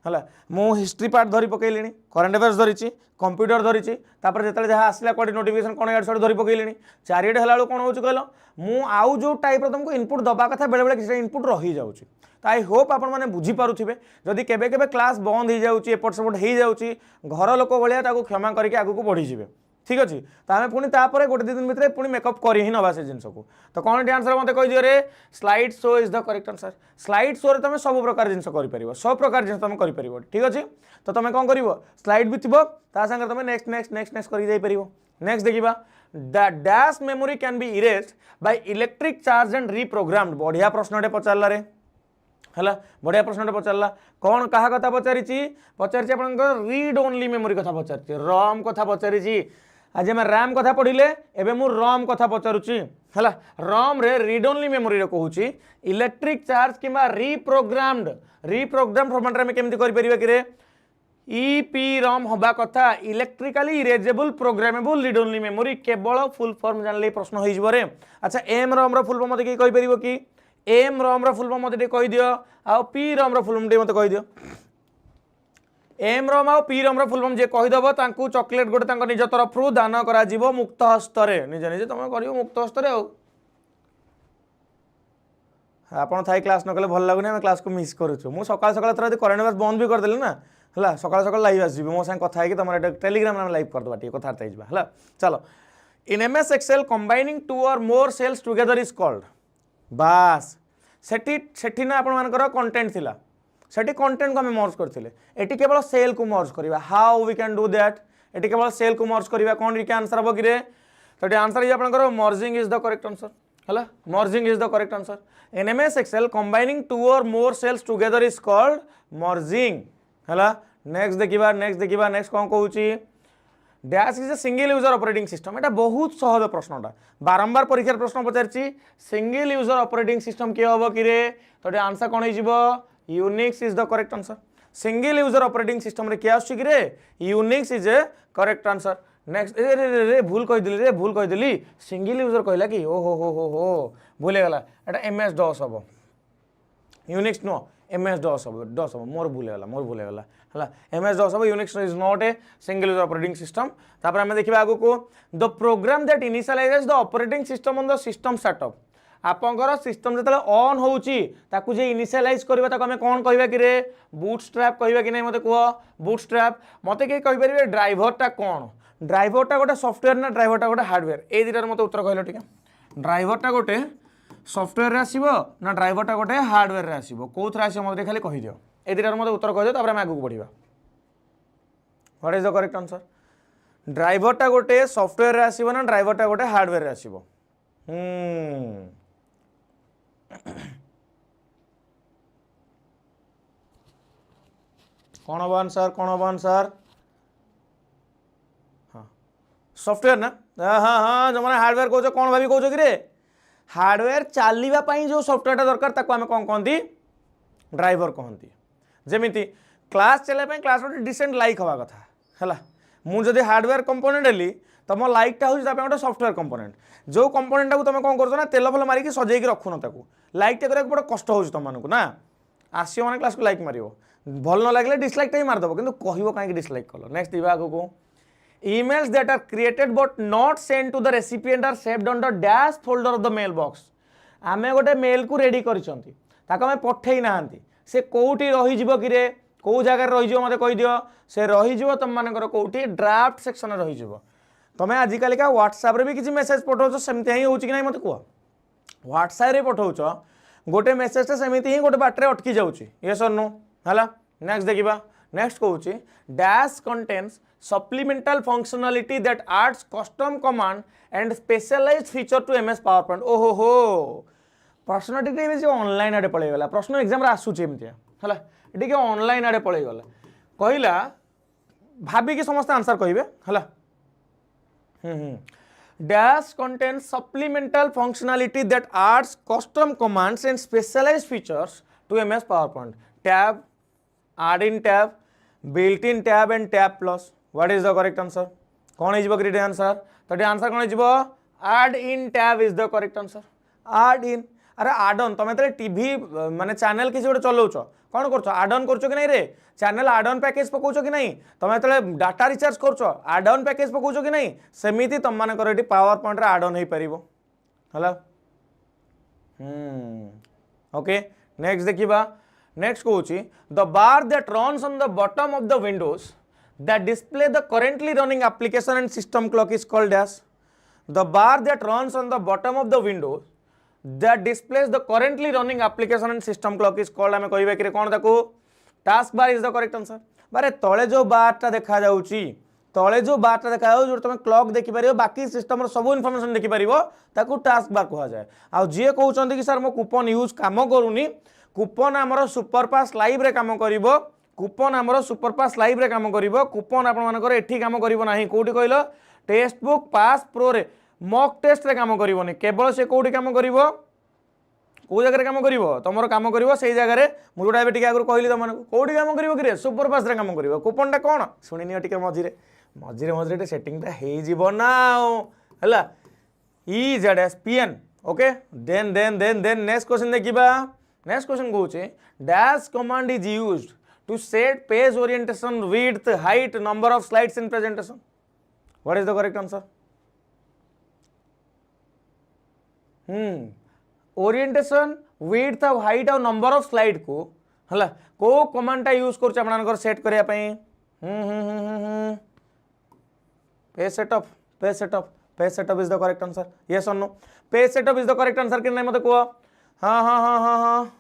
है मु हिस्ट्री पार्ट धरी पकईली करेन्ट अफेयर्स धरी कंप्यूटर धरी जो जहाँ आसला कौटे नोटिफिकेशन कौन यार धरी पकईली चारिटे है कौन हो कहल मु आउ जो टाइप तुमको इनपुट दबा कथा बेले बेले किसी इनपुट रही जाऊँगी तो आई होप आपण मैंने बुझीपारे जदि केबे केबे क्लास बंद हो जाऊँगी एपट सेपट हो जाऊँगी घर लोक भाया क्षमा करके आगू बढ़ीजे ठीक अच्छे तो आम पुणी गोटे दिन भितर पुणी मेकअप कर ही नवा से जिनस को तो कौन टी आंसर मत कही रे slide show is the correct answer slide show रे तुम सब प्रकार जिन कर सब प्रकार जिन तुम कर ठीक अच्छे तो तुम कौन कर स्लाइड भी थो सागर तुम नेक्स्ट नेक्स्ट नेक्स्ट नेक्स्ट कर नेक्स्ट देखा the dash memory can be erased by electric charge and reprogrammed बढ़िया प्रश्नटे पचारा रे है बढ़िया प्रश्नटे पचारा कौन क्या कथा पचारि पचारि आप रीड ओनली मेमोरी कथा पचारि रम कथा पचारि आज आम रैम कथा पढ़ले एवं मु रम कथा पचारुची है रम रे रीड ओनली मेमोरी कहूँ इलेक्ट्रिक चार्ज कि रिप्रोग्राम्ड फॉर्मेट में केमती करें कि EEPROM हवा कथा electrically erasable programmable read only memory केवल फुल फॉर्म जानले प्रश्न हो अच्छा एम रम रो फुल फॉर्म मत कहीपर कि एम रम रो फुल फॉर्म मत कहीदि आ पी रम रो फुल फॉर्म मत कहीदि एम रम आ पी रम फुल फॉर्म जे कहीदेव चॉकलेट गोटे निज तरफ दान करा मुक्त हस्तरे निजे निजे तुम कर मुक्त हस्तरे आपन थाई क्लास न कले भल लगुनि आम क्लास को मिस करूँ मु सकाल सकाल थोड़ा करेन्ट अफेयर्स बंद भी करदेली ना है सकाल सकाल लाइव आसबि मो संग कथा है तुम टेलीग्राम में लाइव करदेबा टी कथबार्ता है चलो इन MS Excel combining two or more cells together is called बास सेठी ना आपनकर कंटेंट थिला सेठी कंटेंट को आम मर्ज करथिले एटी केवल सेल को मर्ज करवा how we can do that एटी केवल सेल को मर्ज करवा कौन के आंसर हम कि तो आंसर इज आपनकर merging is the correct answer है merging is the correct answer in MS Excel combining two or more cells together is called merging है नेक्स्ट देखा नेक्स्ट कौन कहूँ dash is a single user operating system एटा बहुत सहज प्रश्नटा बारंबार परीक्षा प्रश्न पचारि सिंगल यूजर ऑपरेटिंग सिस्टम किए हम कि तो आंसर कौन हो Unix is the correct answer single user operating system रे क्या आछी रे Unix is A correct answer next रे भूल कहीदेली सिंगल यूजर कहला कि ओ हो भूल गला एटा MS DOS हम यूनिक्स नो MS DOS हम मोर भूल गला है MS DOS हम Unix is not a single user operating system तापर आम देखा आगु को the program that initializes the operating system on the system setup आपंकर सिस्टम जो ऑन हो इनिशियलाइज करवा आम कौन कहवा कि रे बूटस्ट्रैप कहवा कि नहीं मत कह बूटस्ट्रैप मत किए कहीपर ड्राइवरटा कौन ड्राइवरटा गोटे सॉफ्टवेयर ना ड्राइवरटा गोटे हार्डवेयर ए दुटार मत उत्तर कहल ठीक ड्राइवरटा गोटे सॉफ्टवेयर आसो ना ड्राइवरटा गोटे हार्डवेयर आसो कौन आस मत खाली कहीदि ए दुटार मत उत्तर कहीदे आम आगे बढ़ा what is the correct answer ड्राइवरटा गोटे सॉफ्टवेयर आसो ना ड्राइवरटा गोटे हार्डवेयर आसो कौन हम आंसर हाँ सॉफ्टवेयर ना हाँ हाँ जो मैंने हार्डवेयर कौच कौन भाभी कौच कि हार्डवेयर चलवाई जो सॉफ्टवेयर दरकार ताको आम कौन कहती ड्राइवर कहती जमीती क्लास चलाइए क्लास गोटे डिसेंट लाइक हवा कथा है मुझे हार्डवेयर कंपोनेंट हेली तुम लाइकटा हूँ गोटे सॉफ्टवेयर कंपोनेंट जो कंपोनेंट को तुम कौन कर तेल फल मारिक सजेक रखुन ताकू लाइकटा करने बड़ा कष्ट हो तुमको ना आसो मैंने क्लास को लाइक मार भल न लगे डिसलाइक ही मारदेव कि कह कहीं डिसलाइक कल नेक्स्ट दिवा आगू emails that are created but not sent to the recipient are saved on the dash folder of the mail box आमे गोटे मेल को रेडी करिसंती ताको आमे पठेई नाहंती से कोठी रही जिवो कि रे को जगह रही जिवो मते कहि दियो से रही जिवो तुम मानकर कोठी ड्राफ्ट सेक्शन रही जिवो तमे आजि काली का व्हाट्सएप रे भी किछि मेसेज पठाउछो सेमते ही होउछि कि नै मते कुआ व्हाट्सएप रे पठाउछो गोटे मेसेज ते सेमिति ही गोटे बाटरे अटकी जाउछि यस और नो हला नेक्स्ट देखिबा नेक्स्ट कहउछि dash contains supplemental functionality that adds custom command and specialized feature to MS PowerPoint ओहो हो प्रश्न टिके जो ऑनलाइन आडे पळै गला प्रश्न एग्जाम रे आसुछि एमतिया हला टिके ऑनलाइन आडे पळै गला कहिला भाबी के समस्त आंसर कहिबे हला dash contains supplemental functionality that adds custom commands and specialized features to MS PowerPoint tab add in tab built in tab and tab plus what is the correct answer कौन है great answer तो answer कौन है add in tab is the correct answer add in अरे add on तुम तो TV माने channel किसी गोटे चलाउछ कौन कर add on कर नहीं रे चैनल add on पैकेज पकाउछ कि नहीं तुम तो डाटा रिचार्ज कर add on पैकेज पकाउछ कि नहीं सेमिति तुम मानकर एटी पावर पॉइंट रे add on हे परिबो हला ओके नेक्स्ट देखिबा नेक्स्ट कहूची the bar that runs on the bottom of the windows that display the currently running application and system clock is called as the bar that runs on the bottom of the window that displays the currently running application and system clock is called आमे कहिबे कि कोन ताको task bar is the correct answer बारे तळे जो बार ता देखा जाउची तळे जो बार ता देखा जाउ जो तुम क्लॉक देखि परियो बाकी सिस्टम रो सब इन्फॉर्मेशन देखि परियो ताको टास्क बार कहा जाए आ जे कहउचंदी कि सर मो कूपन यूज काम करूनी कूपन हमरो सुपरफास्ट लाइव रे काम करिवो कूपन आमर सुपरफास्ट लाइव रे काम करिवो कूपन आपण मानकर एठी काम करिवो नाही कोठी कहलो टेस्ट बुक पास प्रो रे मॉक टेस्ट रे काम करिवोनी केवल से कोठी काम करिवो को जगह रे काम करिवो तमरो काम करिवो सेही जगह रे मु जोडा बे टिके आगु कहली तमन कोठी काम करिवो कि रे सुपरफास्ट रे काम करिवो कूपन टा कोन सुनिनियो टिके मझिरे सेटिंग टा हेई जीवो नाउ हला E Z S P N okay then next question देखिबा नेक्स्ट क्वेश्चन कहूचे dash command is used to set page orientation, width, height, number of slides in presentation. What is the correct answer? Orientation, width, height और number of slide को हला को command टा use करछ आपनकर set करिया पई page setup is the correct answer. Yes or no? Page setup is the correct answer कि नहीं मते को हाँ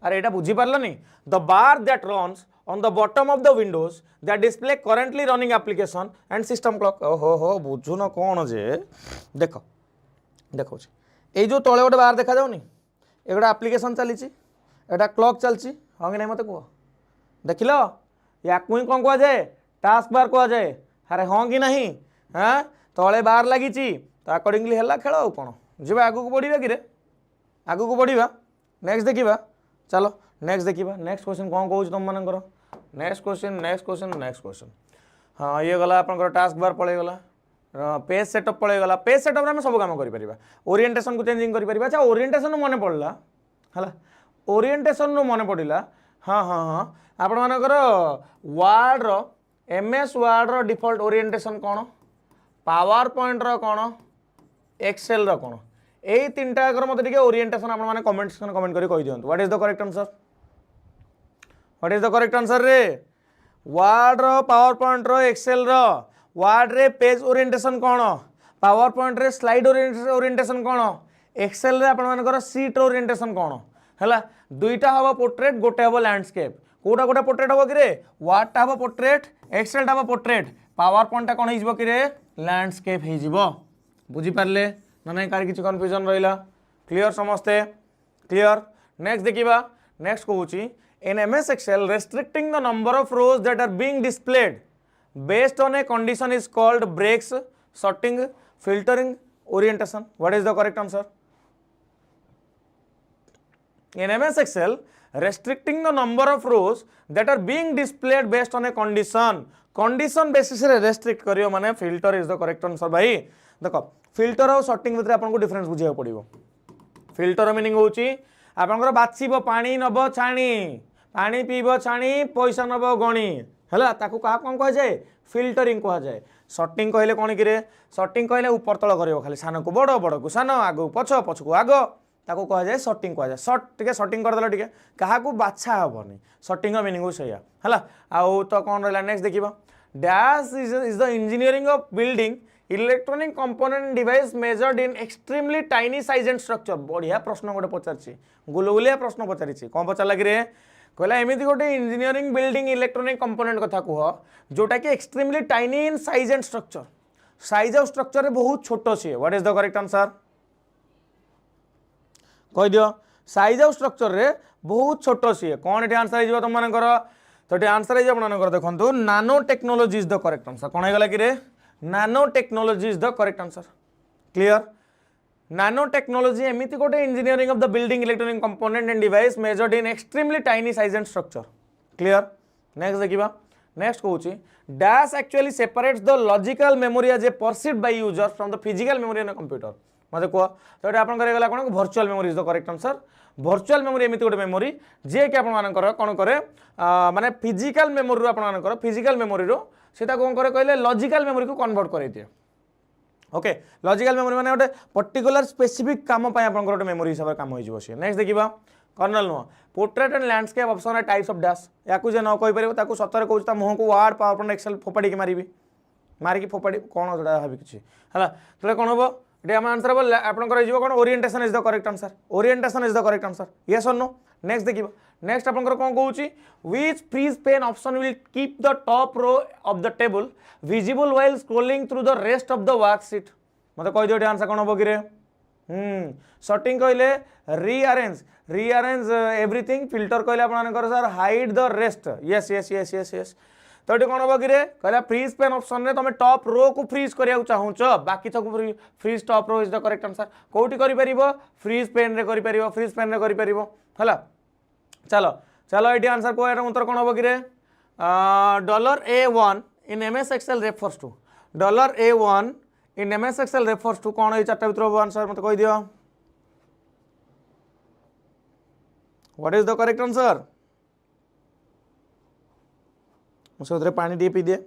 अरे एटा बुझी पारलनी the bar that runs on the bottom of the windows that display currently running application and system clock ओहो हो बुझु न कोन जे देखो देखो ए जो तळे गोटे बार देखा जाउनी एगोटा एप्लिकेशन चली छि एटा क्लॉक चलछि हां कि नै मते को देखिलो याकु ही कोन को जाए टास्क बार को जाए अरे हां कि नहीं हां तळे बार लागि छि तो अकॉर्डिंगली हला खेल आ कोन जेबा आगु को बढ़िबा कि रे आगु को बढ़िबा नेक्स्ट देखिबा चलो नेक्स्ट देखिबा नेक्स्ट क्वेश्चन कौन कहूँ तुम मानकर नेक्स्ट क्वेश्चन हाँ ये गला आपनकर टास्क बार पड़े गला पेज सेटअप पड़े गला पेज सेटअप में सब काम करिपरिबा ओरिएंटेशन को चेंजिंग करिपरिबा अच्छा ओरिएंटेशन मन पड़ला हला ओरिएंटेशन नो मन पड़िला हाँ हाँ हाँ आपण मानकर वर्ड रो एमएस वर्ड रो डिफॉल्ट ओरिएंटेशन कौन पावर पॉइंट रो कौन एक्सेल रो कौन ए तीनटा अगर मते टिके ओरिएंटेशन आपण माने कमेंट सेक्शन कमेंट करी कहि दियंतु what is the correct answer रे वर्ड रो पावर पॉइंट रो एक्सेल रो वर्ड रे पेज ओरिएंटेशन कोन पावर पॉइंट रे स्लाइड ओरिएंटेशन कोन एक्सेल रे आपण मानकर शीट ओरिएंटेशन कोन हला दुईटा हबो पोर्ट्रेट गोटे हबो लैंडस्केप कोटा गोटा पोर्ट्रेट हबो कि रे वर्ड टा हबो पोर्ट्रेट एक्सेल टा हबो पोर्ट्रेट पावर पॉइंट टा कोन हे जिवो कि रे लैंडस्केप हे जिवो बुझी पारले ना नहीं कार किसी कन्फ्यूजन रहा क्लियर समस्ते क्लियर नेक्स्ट देखिबा नेक्स्ट कहूची in MS Excel restricting the number of rows that are being displayed based on a condition is called breaks sorting filtering orientation what is the correct answer in MS Excel restricting the number of rows that are being displayed based on a condition condition basis रे restrict करियो माने filter is the correct answer भाई देखो filter और sorting भितर आपन को difference बुझिया पड़िबो फिल्टर मीनिंग होची आपनकर बाछिबो पानी नबो छाणी पानी पीबो छाणी पैसा नबो गणी हैला ताकू का कोन कह जाय फिल्टरिंग कह जाय सॉर्टिंग कहले कोन कि रे सॉर्टिंग कहले ऊपर तळ करियो खाली सान को बड़ को सान आगो पछ को आगो ताकू कह जाए सॉर्टिंग कह जाए सॉर्ट टिके सॉर्टिंग कर देला टिके कहा को बाछा हबनी सॉर्टिंग मीनिंग सैया हैला आउ तो कोन रहला नेक्स्ट देखिबो dash is the engineering of building electronic component device measured in extremely tiny size and structure बढ़िया प्रश्न गोटे पचारछि गुलगुलिया प्रश्न पचारिछि कोन पचारला कि रे कहला एमिति गोटे इंजीनियरिंग बिल्डिंग इलेक्ट्रॉनिक कंपोनेंट कथा कह जोटा कि extremely tiny in size and structure size और स्ट्रक्चर रे बहुत छोटो see what is the correct answer कह दियो साइज और स्ट्रक्चर रे बहुत छोटो सी कौन ये आंसर हो तुम मानकर तो ये आंसर हो आपंकर देखो nano technology is the correct answer कौन होगा कि nano technology is the correct answer clear nano technology एमिति गोटे engineering of the building electronic component and device measured in extremely tiny size and structure clear next देखिबा next कहूची dash actually separates the logical memory as a perceived by users from the physical memory in a computer मते कह तो ये आपन करेगला कोन virtual memory is the correct answer virtual memory एमिति गोटे मेमोरी जे कि आपन मानकर कोन करे माने फिजिकल मेमोरी रो आपन मानकर फिजिकल मेमोरी रो सेटा कोन करे कहले लॉजिकल मेमोरी को कन्वर्ट करे दिए ओके लॉजिकल मेमोरी माने गोटे पर्टिकुलर स्पेसिफिक काम पय आपन गोटे मेमोरी हिसाब रे काम होई जिवो से नेक्स्ट देखिबा कर्नल नो portrait and landscape option types of dash याकू जे न कहि परिबो ताकू सतर कहू ता मुह को वर्ड पावर पॉइंट एक्सेल फोपाडी के मारिबी मारी के फोपाडी कोन जोडा हबी किछि हला तले कोन होबो ये आम आंसर हम आपंकर कौन orientation is the correct answer orientation is the correct answer yes और नो नेक्स्ट देखिए नेक्स्ट आपंकर कौन कहूँ which freeze pane option will keep the top row of the table visible while scrolling through the rest of the worksheet मत कह दियो answer कौन हम कि सॉर्टिंग कहले रीअरेंज एवरीथिंग फिल्टर कहले आपंकर sir hide the rest yes yes yes yes yes तो ये कौन हम कि कहला फ्रीज पेन ऑप्शन में तुम टॉप रो को फ्रीज करिया चाहूच बाकी सब freeze top row is the correct answer कोठी करि परिबो फ्रीज पेन रे करि परिबो फ्रीज पेन रे करि परिबो हला चलो चलो ये आंसर को एटा उत्तर कौन हम कि $A1 in MS Excel refers to $A1 in MS Excel refers to कौन ये चारटा भीतर आंसर मत कहि दियो what is the correct answer मुझे पानी टे पी दिए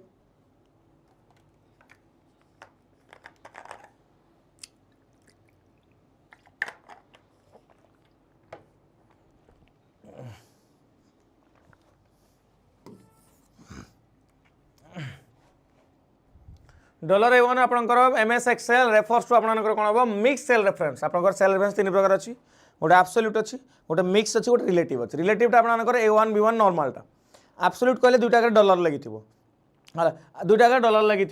$A1 आपंकर एमएस एक्सेल रेफर्स टू आपंकर कौन हम मिक्स सेल रेफरेंस आपंकर सेल रेफरेंस तीन प्रकार अच्छी गोटे एब्सोल्यूट अच्छी गोटे मिक्स अच्छी गोटे रिलेटिव अच्छी रिलेटिव आपंकर A1 B1 नॉर्मलटा एब्सोल्यूट कहले दुईटा डॉलर लगी है दुईटा डॉलर लगी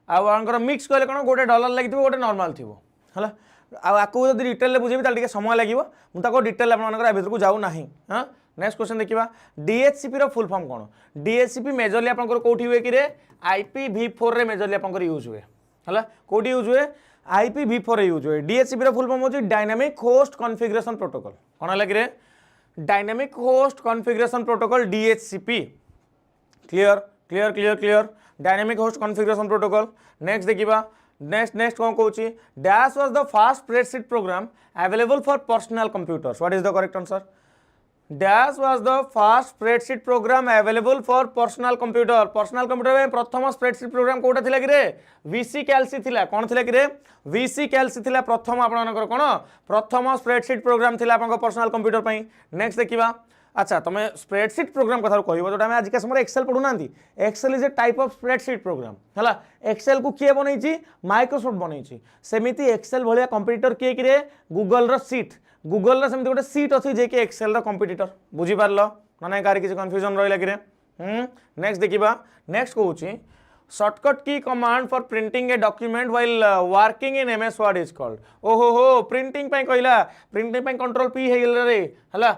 आंकर मिक्स कहले कौन गोटे डॉलर लगी गोटे नॉर्मल थी है आपको जब डिटेल बुझेबी ताले समय लगे मुझे डिटेल आप को जाऊना हाँ नेक्स्ट क्वेश्चन देखा DHCP रो फुल फॉर्म कौन DHCP मेजरली आपंकर कौटी हुए कि IPv4 रे मेजरली आपंकर यूज हुए है कौटी यूज हुए IPv4 रे यूज हुए DHCP रो फुल फॉर्म होची डायनामिक होस्ट कॉन्फ़िगरेशन प्रोटोकॉल कौन है कि dynamic host configuration protocol DHCP clear clear clear clear dynamic host configuration protocol next देखिबा नेक्स्ट कौन कहूँ dash was the fast spreadsheet programme available for personal computers what is the correct answer dash was the fast spreadsheet programme available for personal computer में प्रथम spreadsheet programme Kota थिला कि रे VisiCalc थिला कौन थिला कि रे VisiCalc थिला प्रथम आपनकर कौन प्रथम स्प्रेडशीट प्रोग्राम थिला आपन पर्सनल कंप्यूटर पई नेक्स्ट देखिबा अच्छा तुम स्प्रेडशीट प्रोग्राम कथा कहब जो आम आज के समय एक्सेल पढ़ुना Excel is a type of spreadsheet program है एक्सेल को किए बनई माइक्रोसॉफ्ट बनई सेमिति एक्सेल भाया कंपिटिटर किए कि गूगल रो सीट गूगल सेमती गोटे सीट अच्छी जे कि एक्सेल रो कंपिटिटर बुझी पार ना कार किसी कन्फ्यूजन रहा कि नेक्स्ट देखिबा नेक्स्ट कहूँ shortcut key command for printing a document while working in MS Word is called ओहो हो प्रिंटिंग कहला प्रिंटिंग कंट्रोल P है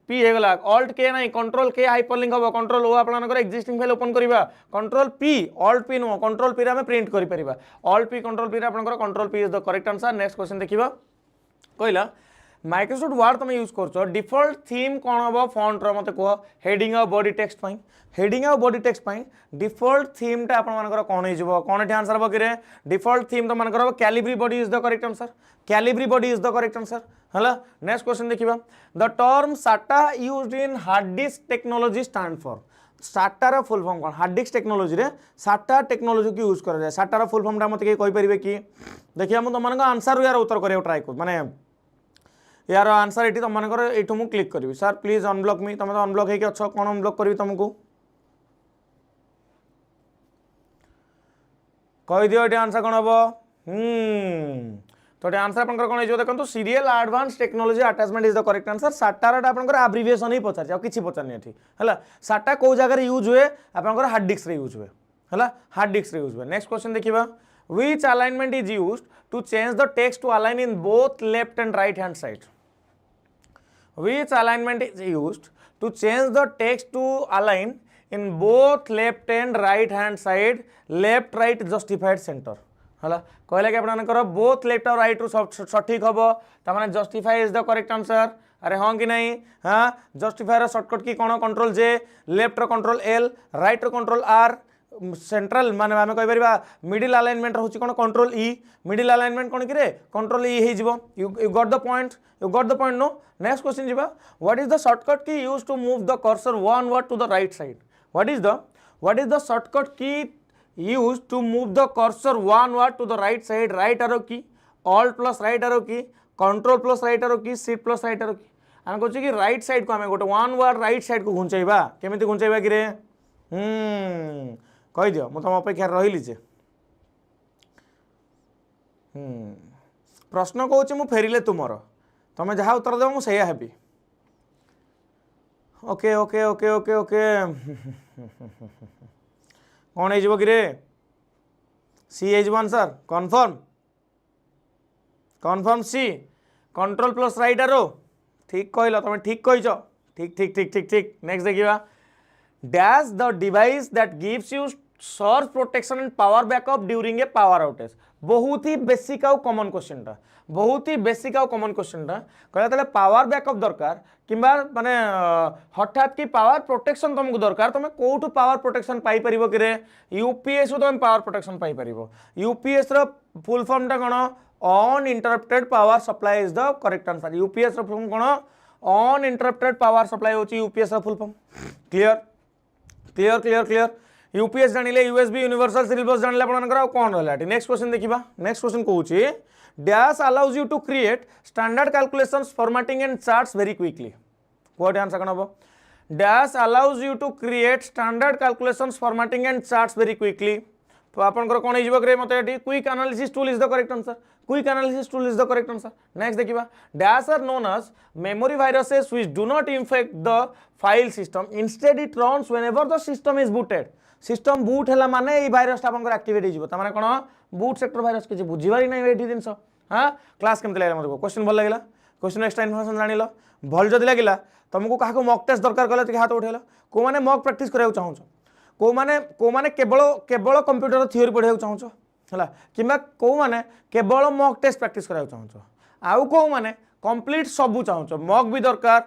P हेगला ऑल्ट के नहीं कंट्रोल के हाइपरलिंक हम कंट्रोल ओ आपनकर एक्जिस्टिंग फाइल ओपन करिबा control P alt P no control P रे हम प्रिंट करि परिबा ऑल्ट P कंट्रोल P रे आपनकर control P is the correct answer next question देखिबा कहला माइक्रोसॉफ्ट वर्ड तुम यूज कर डिफॉल्ट थीम कौन हम फॉन्ट रो मत कह हेडिंग और बॉडी टेक्स्ट पाई हेडिंग और बॉडी टेक्स्ट पाई डिफॉल्ट थीम टा आपण मानकर कौन हो कौन ये आंसर हम कि डिफॉल्ट थीम तो मानकर हम Calibri body is the correct answer Calibri body is the correct answer है। नेक्स्ट क्वेश्चन देखिबा the term SATA used in hard disk technology stand for SATA रा फुल फॉर्म कौन हार्ड डिस्क टेक्नोलॉजी रे SATA technology को use करा जाए SATA रा full form टा मत के कहि परिबे कि देखिए हम तुम मानक आंसर यार उत्तर करियो ट्राई कर माने यार आंसर ये तुम मानकर एठू मु क्लिक करी सर प्लीज अनब्लॉक मी तुम तो अनब्लॉक है अच्छ कौन अनब्लॉक करी तुमको कहि दियो ये आंसर कौन हम तो आंसर आपन कौन हो देखो serial advance technology attachment is the correct answer SATA रा आपन एब्रिविएशन ही पचार किसी पचारनी एठी हला SATA को जगह यूज हुए आपन हार्ड डिस्क रे यूज हुए हला हार्ड डिस्क रे यूज हुए। नेक्स्ट क्वेश्चन देखिबा which alignment is used to change the text to align in both left and right hand side which alignment is used to change the text to align in both left and right hand side left right justified center हला कहले कि आपनकर both left और right रु सठिक हबो त माने justify is the correct answer अरे हां कि नहीं हां जस्टिफाई रो शॉर्टकट की कोन कंट्रोल जे लेफ्ट रो कंट्रोल एल राइट रो कंट्रोल आर सेंट्रल माने आमे कहि परिबा मिडिल अलाइनमेंट होची कोन कंट्रोल ई मिडिल अलाइनमेंट कोन कि रे कंट्रोल ई हे जिवो you got the point no. Next question जिबा what is the shortcut key used to move the cursor one word to the right side what is the shortcut key used to move the cursor one word to the right side right arrow key alt plus right arrow key control plus right arrow key shift plus right arrow key आमे कहछि कि right side को आमे गोटे one word right side को घुंचैबा केमिति घुंचैबा कि रे कहि दियो मु तुम अपेक्षा रहिली जे प्रश्न कहूँ मु फेरिले तुमर तुम जहाँ उत्तर देव मुझे हेबी okay okay okay okay okay कौन हो कि सी हो answer confirm confirm C control plus right arrow ठीक कहल तुम ठीक कह ठीक ठीक ठीक ठीक ठीक। नेक्स्ट देखिए dash the device that gives you search protection and power backup during a power outage बहुत ही बेसिक आउ कॉमन क्वेश्चन टा बहुत ही बेसिक आउ कॉमन क्वेश्चन टा कहला पावर बैकअप दरकार किंबा माने हठात की पावर प्रोटेक्शन तुमको दरकार तुम कोठू पावर प्रोटेक्शन पाई परिबो कि रे यूपीएस तुम पावर प्रोटेक्शन पाई परिबो यूपीएस रो फुल फॉर्म टा कोन uninterrupted power supply is the correct answer UPS रो फुल कोन अनइंटरप्टेड पावर सप्लाई होची यूपीएस रो full form clear clear clear clear UPS जानिले यूएसबी यूनिवर्सल सीरियल बस जानिले आपनकर कोन रहला नेक्स्ट क्वेश्चन देखिबा नेक्स्ट क्वेश्चन कहूची dash allows you to create standard calculations formatting and charts very quickly what answer कन हबो dash allows you to create standard calculations formatting and charts very quickly तो आपनकर कोन हिजबो करे मते एटी quick analysis tool is the correct answer quick analysis tool is the correct answer. Next देखिबा dash are known as memory viruses which do not infect the file system instead it runs whenever the system is booted system boot है माने ये virus आपन activate हो ताने कोन boot sector virus किसी बुझीबारी नहीं एठी जिंस हाँ क्लास केमते लागला मते क्वेश्चन भल लागला क्वेश्चन एक्स्ट्रा इन्फॉर्मेशन जानिलो भल जदि लागला तुमको काहाको मॉक टेस्ट दरकार कले त हाथ उठेला को माने मॉक प्रैक्टिस करिया चाहौ को माने केवल केवल कंप्यूटर थ्योरी पढ़िया चाहौ हला किबा को माने केवल मॉक टेस्ट प्रैक्टिस करिया चाहौ आउ को माने कंप्लीट सबु चाहौ मॉक भी दरकार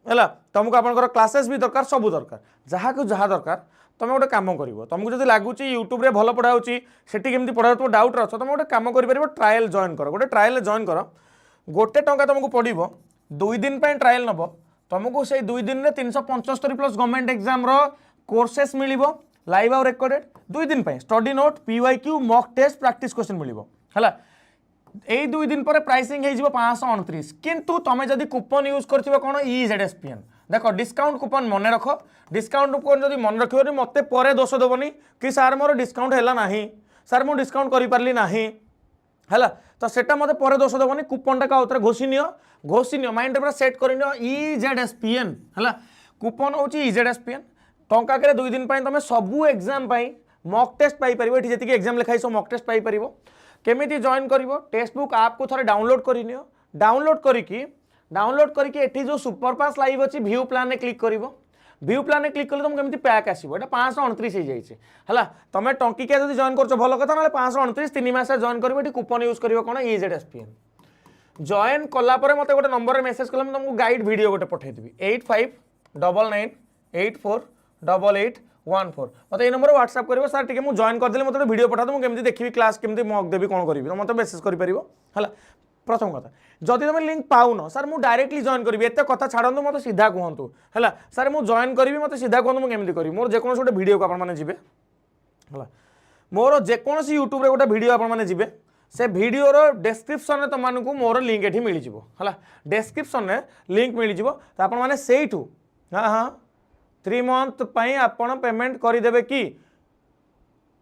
है तुमको आपंकर क्लासेस भी दरकार सबू दरकार जहाँ को जहाँ दरकार तुम गोटे कम कर तुमको जब लगुच यूट्यूब रे भल पढ़ाऊँ से पढ़ा तुम डाउट अच्छ तुम गोटे कम कर ट्रायल जॉइन कर गोटे ट्रायल जॉइन कर गोटे टंका तुमको पड़ो 2 दिन ट्रायल नब तुमको से 2 दिन में 375 प्लस गवर्नमेंट एग्जाम कोर्सेस मिल लाइव आउ रेकर्डेड 2 दिन study note PYQ mock test practice question मिल है यही 2 दिन पर प्राइसिंग हो 529 किंतु तुम जब कूपन यूज कर कौन EZSPN देख डिस्काउंट कूपन मन रख डिस्काउंट कूपन जब मन रख मत पर दोष देवनी कि सार मोर डिस्काउंट है ना सार मुझे डिस्काउंट कर पारि ना है तो सेटा मत पर दोष देवनी कूपन टा आउे घोषी नियो माइंड पूरा सेट कर EZSPN है कूपन हूँ EZSPN टंका के 2 दिन तुम सबू एग्जाम मॉक टेस्ट पाइपर ये जी एग्जाम लिखाई सब मॉक टेस्ट पाइपर केमिति जॉइन करिवो टेक्स्टबुक ऐप को थोड़े डाउनलोड करिनियो डाउनलोड करके एठी जो सुपरपास लाइव अछि व्यू प्लान ने क्लिक करिवो व्यू प्लान ने क्लिक कले तुम केमिति पैक आसीबो एटा 529 हो जाइछे हला तमे टंकी के जदी जॉइन करछो भलो कथा नाले 529 3 मास जॉइन करिवो एठी कूपन यूज करिवो कोन EZSPN जॉइन कलापर मत गोटे नंबर मेसेज कला तुमको गाइड वीडियो गोटे पठेदेवी 8599848814 मत ये नंबर व्हाट्सएप करिवो सर टिके मु जॉइन कर देले मत वीडियो पठा दो मु केमती देखिबी क्लास केमती मॉक देबी कोन करिवि मत मेसेज करि परिवो हला प्रथम कथा जदि तुम लिंक पाउन सर मु डायरेक्टली जॉइन करी एत कथा छाड़ू मत सीधा कहतु है सर मु जॉइन करी मत सीधा कहतु मुझे केमती करी मोर जेकोसी गोटे वीडियो को आपने जी है मोर जेकोसी यूट्यूब रे गोटे वीडियो आपने जी से वीडियो रो डिस्क्रिप्शन में तुमको मोर लिंक ये मिल है डिस्क्रिप्शन में लिंक मिल तो आपण मैंने से हाँ हाँ 3 मंथ आपण पेमेंट करदे कि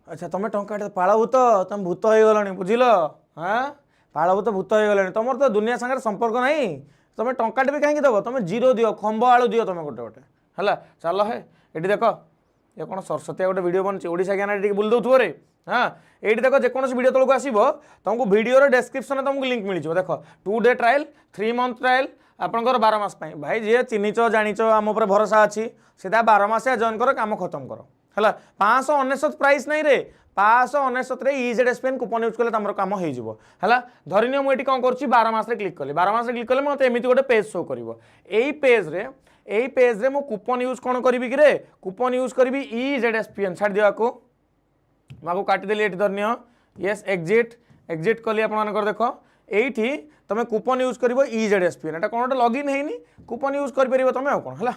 अच्छा तुम टंका पालभूत तुम भूत हो गल बुझल हाँ पालभूत भूत हो गले तुम तो दुनिया सागर संपर्क नहीं तुम टंकाटे भी कहीं दब तुम जीरो दियो खंब आलू दियो तुम गोटे गोटे है चल है ये देख ये कौन सरस्वती गोटे वीडियो बनची ओडिशा ज्ञान टी बुल दौथु रे हाँ ये देख जेकोसी वीडियो तलक आसो तुमको वीडियो डिस्क्रिप्शन में तुमको लिंक मिल देख 2 डे ट्रायल 3 मंथ ट्रायल आपंकर 12 मास भाई जी चिन्हिच जानिच आम उपर भरोसा अच्छी सीधा 12 मासिया जॉइन कर काम खत्म कर है 599 प्राइस नहीं रे 599 EZSPN कूपन यूज कले तुम कम हो धरनी मुझे कौन कर 12 मास क्लिक कली 12 मास क्लिक कले मत एमती गोटे पेज शो कर पेज रे मु कूपन यूज कौन करी कि रे कूपन यूज करी EZSPN छाड़ दिया को माको काटिदेली ये धरनी येस एग्जिट कली आपर देख ये तुम कूपन यूज कर EZSPN एटा कौन लॉगिन है कूपन यूज कर तुम आउ कौन है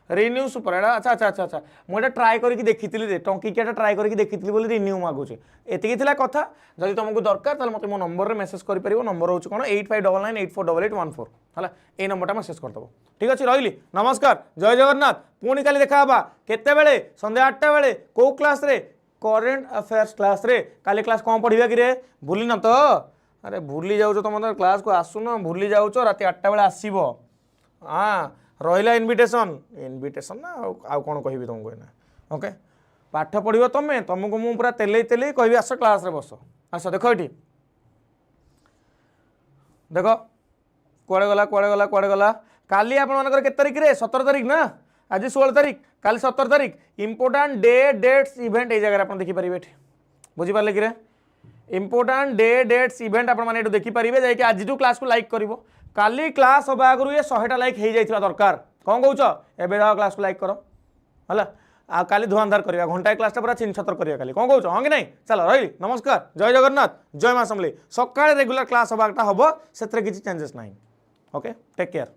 रिन्यू सुपर अच्छा अच्छा अच्छा अच्छा मुझे ट्राए करके देखी टंकिकिया ट्राए करके देखी बोली रिन्यू मागुचे एतिकी कथा जब तुमको दरकार तो मत मो नंबर में मेसेज कर नंबर हूँ कौन 8599848814 है ये नंबरटा मेसेज करदेव ठीक अच्छे रही नमस्कार जय जगन्नाथ पुणी काली देखा केते बेले संध्या 8टा बेले कौ क्लास रे करेन्ट अफेयर्स क्लास रे काली क्लास कौन पढ़ा कि रे भूली न तो अरे भूली जाऊँ तुम क्लास को आसुन भूली जाऊँ राति 8टा बेले आसब हाँ रहा इनविटेशन ना आउ कौन कहि तुमको एना ओके पाठ पढ़ो तुम्हें तुमको मुझे पूरा तेल कहि आस क्लास रे बस आस देख ये देख कुआड़े गला काली आपनकर केते तारीख रे 17 तारीख ना आज 16 तारीख काली 17 तारीख इंपोर्टेंट डे डेट्स इवेंट ये जगह आप देखिपारे ये बुझिपारे कि इंपोर्टेंट डे डेट्स इवेंट आपने देखिपारे जाकि आज क्लास को लाइक कर काली क्लास हवा आगु ये 100टा लाइक हो जाइए दरकार कौन कौच एवं जाओ क्लास को लाइक कर है आ काली धुआंधार करवा घंटाए क्लास पूरा छिन छतर करवा काली कौन कौच हाँ कि नहीं चल रही नमस्कार जय जगन्नाथ जय माँ समली सकाଳେ रेगुलर क्लास हवाटा हम से किसी चेंजेस ना ओके टेक केयर।